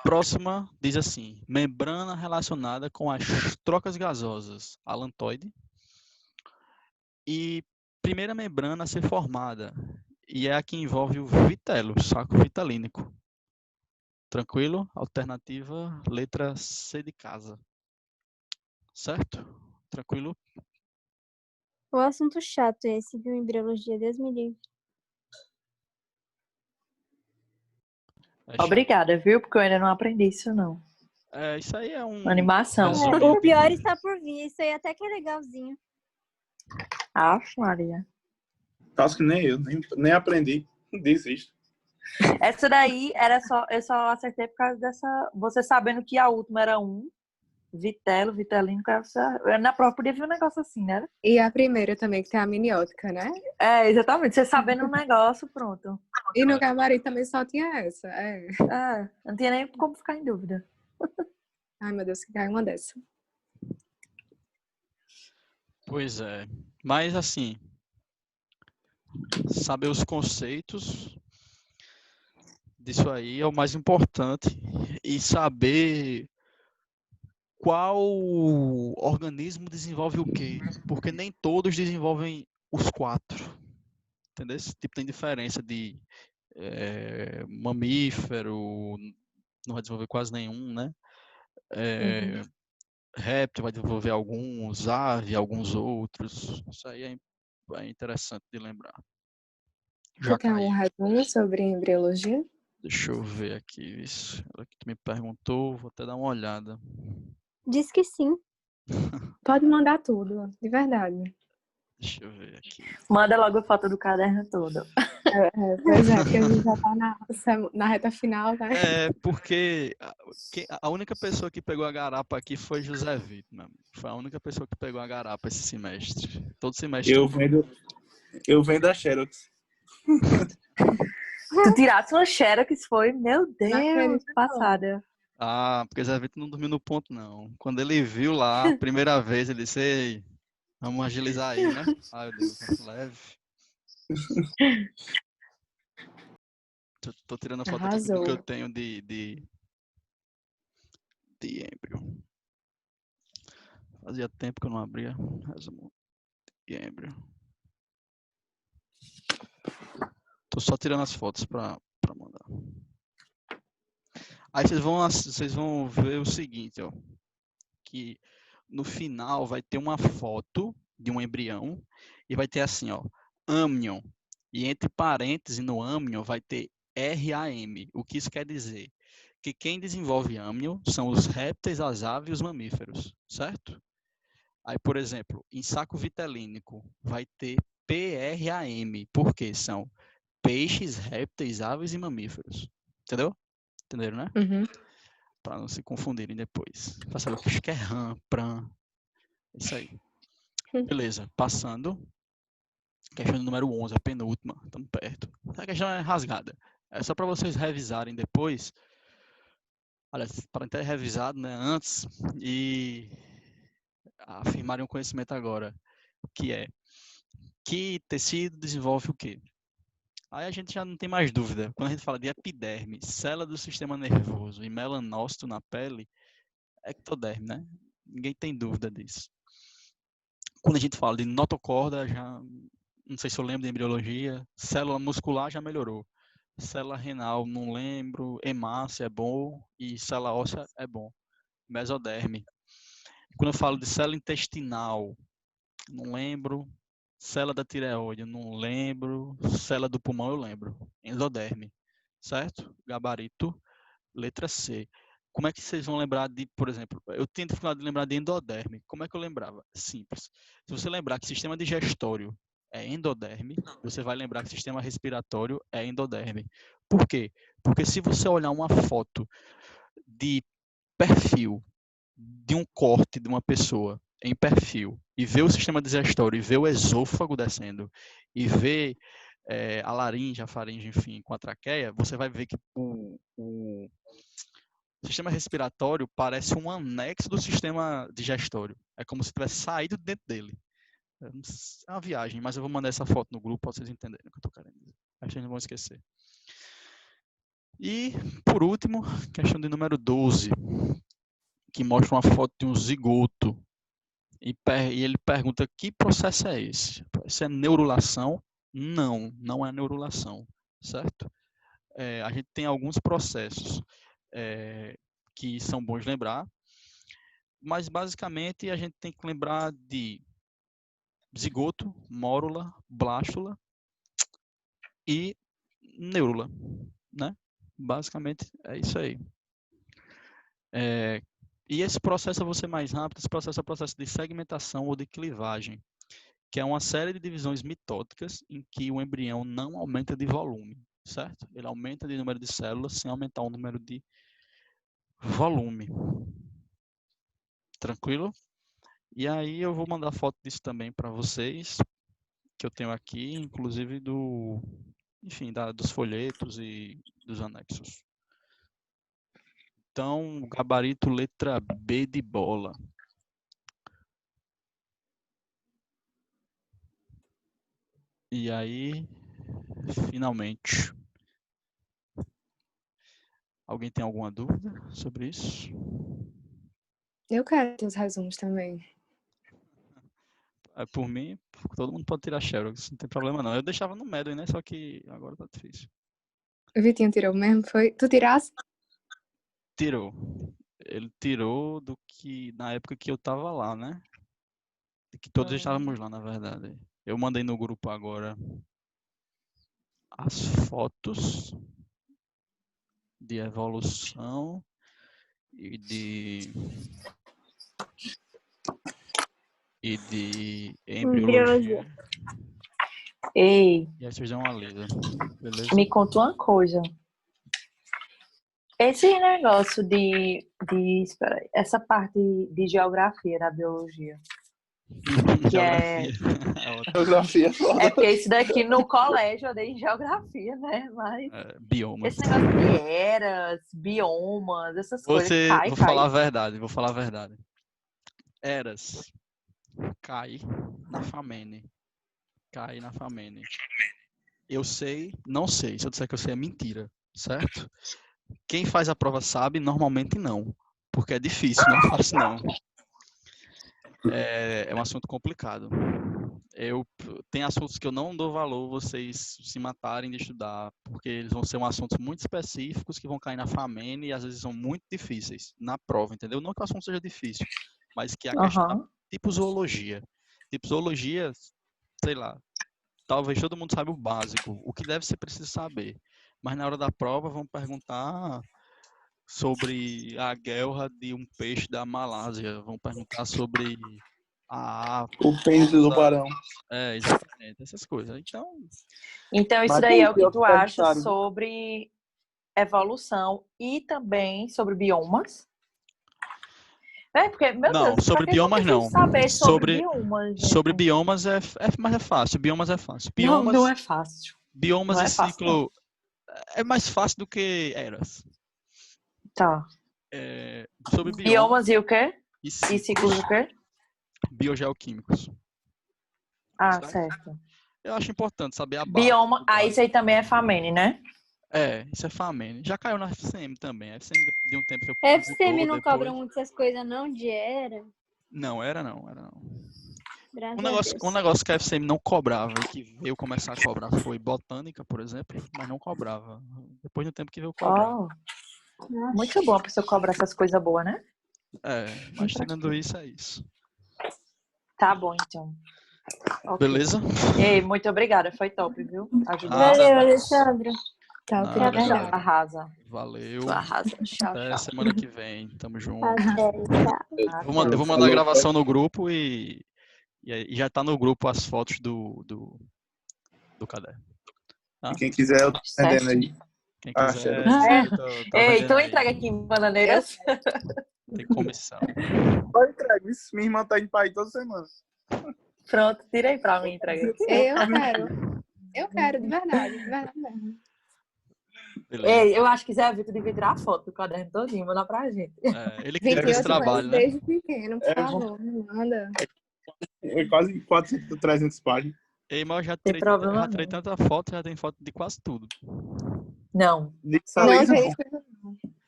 próxima diz assim: membrana relacionada com as trocas gasosas, alantoide. E primeira membrana a ser formada, e é a que envolve o vitelo, o saco vitalínico. Tranquilo? Alternativa, letra C de casa. Certo? Tranquilo? O assunto chato esse, viu? Embriologia, Deus me livre. É chato. Obrigada, viu? Porque eu ainda não aprendi isso, não. Isso aí é um Animação. resuminho O pior de- está por vir. Isso aí até que é legalzinho. Aff, Maria. Faço que nem eu, nem aprendi. Desisto. Essa daí era só, eu só acertei por causa dessa. Você sabendo que a última era vitelo, vitelino, na prova podia vir um negócio assim, né? E a primeira também, que tem a miniótica, né? É, exatamente. Você sabendo um negócio, pronto. E no gabarito também só tinha essa. É. Não tinha nem como ficar em dúvida. Ai, meu Deus, que cai uma dessa. Pois é. Mas assim, saber os conceitos disso aí é o mais importante. E saber qual organismo desenvolve o quê. Porque nem todos desenvolvem os 4. Entendeu? Esse tipo tem diferença de mamífero, não vai desenvolver quase nenhum, né? Réptil vai desenvolver alguns, ave, alguns outros. Isso aí é interessante de lembrar. Já Tu quer um caiu. resumo sobre embriologia? Deixa eu ver aqui. Ela que tu me perguntou, vou até dar uma olhada. Diz que sim. Pode mandar tudo, de verdade. Deixa eu ver aqui. Manda logo a foto do caderno todo. Pois é, porque a gente já tá na reta final, né? Porque a única pessoa que pegou a garapa aqui foi José Vitor, meu amigo. Foi a única pessoa que pegou a garapa esse semestre. Todo semestre. Eu vendo a Xerox. Tu tirasse uma xerox, foi, meu Não Deus, acredito, não. passada. Porque José Vitor não dormiu no ponto, não. Quando ele viu lá, a primeira vez, ele disse, ei, vamos agilizar aí, né? Eu digo, leve. Tô tirando a foto aqui do que eu Arrasou. tenho de embrio. Fazia tempo que eu não abria. Resumo de embrio. Tô só tirando as fotos pra mandar. Aí vocês vão ver o seguinte, ó. Que no final vai ter uma foto de um embrião e vai ter assim, ó, amnion. E entre parênteses no amnion vai ter RAM. O que isso quer dizer? Que quem desenvolve amnion são os répteis, as aves e os mamíferos, certo? Aí, por exemplo, em saco vitelínico vai ter PRAM, porque são peixes, répteis, aves e mamíferos. Entendeu? Entenderam, né? Uhum. Para não se confundirem depois. Para saber o que é RAM, PRAM. Isso aí. Beleza, passando. Questão número 11, a penúltima. Estamos perto. A questão é rasgada. É só para vocês revisarem depois. Olha, para ter revisado, né, antes e afirmarem o conhecimento agora, que é que tecido desenvolve o quê? Aí a gente já não tem mais dúvida. Quando a gente fala de epiderme, célula do sistema nervoso e melanócito na pele, ectoderme, né? Ninguém tem dúvida disso. Quando a gente fala de notocorda, já não sei se eu lembro de embriologia, célula muscular já melhorou. Célula renal, não lembro, hemácia é bom e célula óssea é bom. Mesoderme. Quando eu falo de célula intestinal, não lembro. Célula da tireoide, não lembro. Célula do pulmão, eu lembro. Endoderme, certo? Gabarito, letra C. Como é que vocês vão lembrar de, por exemplo, eu tenho dificuldade de lembrar de endoderme. Como é que eu lembrava? Simples. Se você lembrar que sistema digestório é endoderme, você vai lembrar que sistema respiratório é endoderme. Por quê? Porque se você olhar uma foto de perfil de um corte de uma pessoa em perfil e ver o sistema digestório e ver o esôfago descendo e ver a laringe, a faringe, enfim, com a traqueia, você vai ver que o sistema respiratório parece um anexo do sistema digestório. É como se tivesse saído de dentro dele. É uma viagem, mas eu vou mandar essa foto no grupo para vocês entenderem o que eu estou querendo dizer. Acho que vocês não vão esquecer. E, por último, questão de número 12, que mostra uma foto de um zigoto. E ele pergunta que processo é esse? Isso é neurulação? Não, não é neurulação, certo? A gente tem alguns processos que são bons lembrar, mas basicamente a gente tem que lembrar de zigoto, mórula, blástula e neurula, né? Basicamente é isso aí. E esse processo eu vou ser mais rápido, esse processo é o processo de segmentação ou de clivagem, que é uma série de divisões mitóticas em que o embrião não aumenta de volume, certo? Ele aumenta de número de células sem aumentar o número de volume. Tranquilo? E aí eu vou mandar foto disso também para vocês, que eu tenho aqui, inclusive dos folhetos e dos anexos. Então, gabarito letra B de bola. E aí, finalmente. Alguém tem alguma dúvida sobre isso? Eu quero ter os resumos também. Por mim, todo mundo pode tirar Xerox, não tem problema não. Eu deixava no Medway, né? Só que agora tá difícil. O Vitinho tirou mesmo, foi? Tu tirasse? Tirou. Ele tirou do que na época que eu tava lá, né? Que todos estávamos lá, na verdade. Eu mandei no grupo agora as fotos de evolução e de embriologia. Ei, E aí vocês dão uma lida, beleza? me conta uma coisa. Esse negócio espera aí, essa parte de geografia da biologia, que é Geografia é foda. porque isso daqui no colégio eu dei em geografia, né? Mas biomas. esse negócio de eras, biomas, essas coisas, Vou falar a verdade. Eras cai na Famene. Eu sei, não sei. Se eu disser que eu sei, é mentira, certo? Quem faz a prova sabe, normalmente não. Porque é difícil, não é fácil não. É um assunto complicado. Tem assuntos que eu não dou valor vocês se matarem de estudar, porque eles vão ser assuntos muito específicos que vão cair na Famene e às vezes são muito difíceis na prova, entendeu? Não que o assunto seja difícil, mas que a questão, tipo zoologia. Tipo zoologia, sei lá, talvez todo mundo saiba o básico, o que deve ser preciso saber. Mas na hora da prova vão perguntar sobre a guelra de um peixe da Malásia, vão perguntar sobre o pênis do tubarão. Exatamente, essas coisas. Então isso daí é o que tu acha sobre evolução e também sobre biomas? Porque, meu não, Deus, sobre biomas não. Saber sobre biomas, sobre biomas mas é fácil. Biomas é fácil. Biomas, não é fácil. Biomas não e é fácil, ciclo não. É mais fácil do que eras. Tá. Sobre biomas e o quê? E ciclos o quê? Biogeoquímicos. Certo. Eu acho importante saber a base. Bioma, isso aí também é Famene, né? Isso é Famene. Já caiu na FCM também. A FCM de um tempo... FCM não cobra muitas coisas não de era? Não, era não. Graças Um negócio que a FCM não cobrava e que veio começar a cobrar foi botânica, por exemplo, mas não cobrava. Depois do tempo que veio cobrar. Muito bom a pessoa cobrar essas coisas boas, né? Mas tirando isso, é isso. Tá bom, então. Okay. Beleza? Ei, muito obrigada. Foi top, viu? Ajudou. Valeu, Alessandro. Tá, arrasa. Valeu. Arrasa. Tchau, Até tchau. semana que vem. Tamo junto. Tchau. Eu vou mandar a gravação no grupo e já tá no grupo as fotos do caderno. Tá? E quem quiser, eu tô vendendo aí. Quem quiser. Então entrega aqui em Bananeiras. Tem comissão. Pode entregar isso. Minha irmã tá indo pra aí toda semana. Pronto, tira aí pra mim, entrega. Eu quero, de verdade mesmo. Ei, eu acho que Zé Vitor devia tirar a foto do caderno todinho, mandar pra gente. Ele que teve esse trabalho, né? Desde pequeno, por favor, me manda. É quase 400, 300 páginas. Ei, mas eu já tirei tanta foto, já tem foto de quase tudo. Não.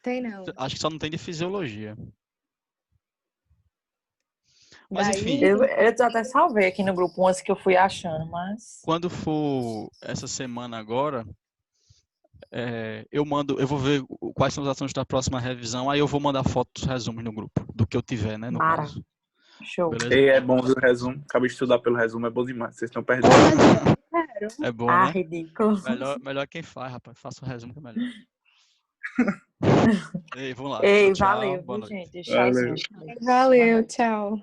Tem não. Acho que só não tem de fisiologia. Mas Daí- enfim, Eu até salvei aqui no grupo umas que eu fui achando, mas... quando for essa semana agora, eu vou ver quais são os assuntos da próxima revisão, aí eu vou mandar fotos, resumos no grupo, do que eu tiver, né, no Mara. caso. Show. Beleza? E é bom ver o resumo. Acabei de estudar pelo resumo, é bom demais. Vocês estão perdendo. É bom, Ah, né? ridículo. Melhor quem faz, rapaz. Faça o resumo que é melhor. Ei, vamos lá. Ei, Tchau, valeu, boa viu, noite. gente? Valeu. Tchauzinho. Valeu, tchau.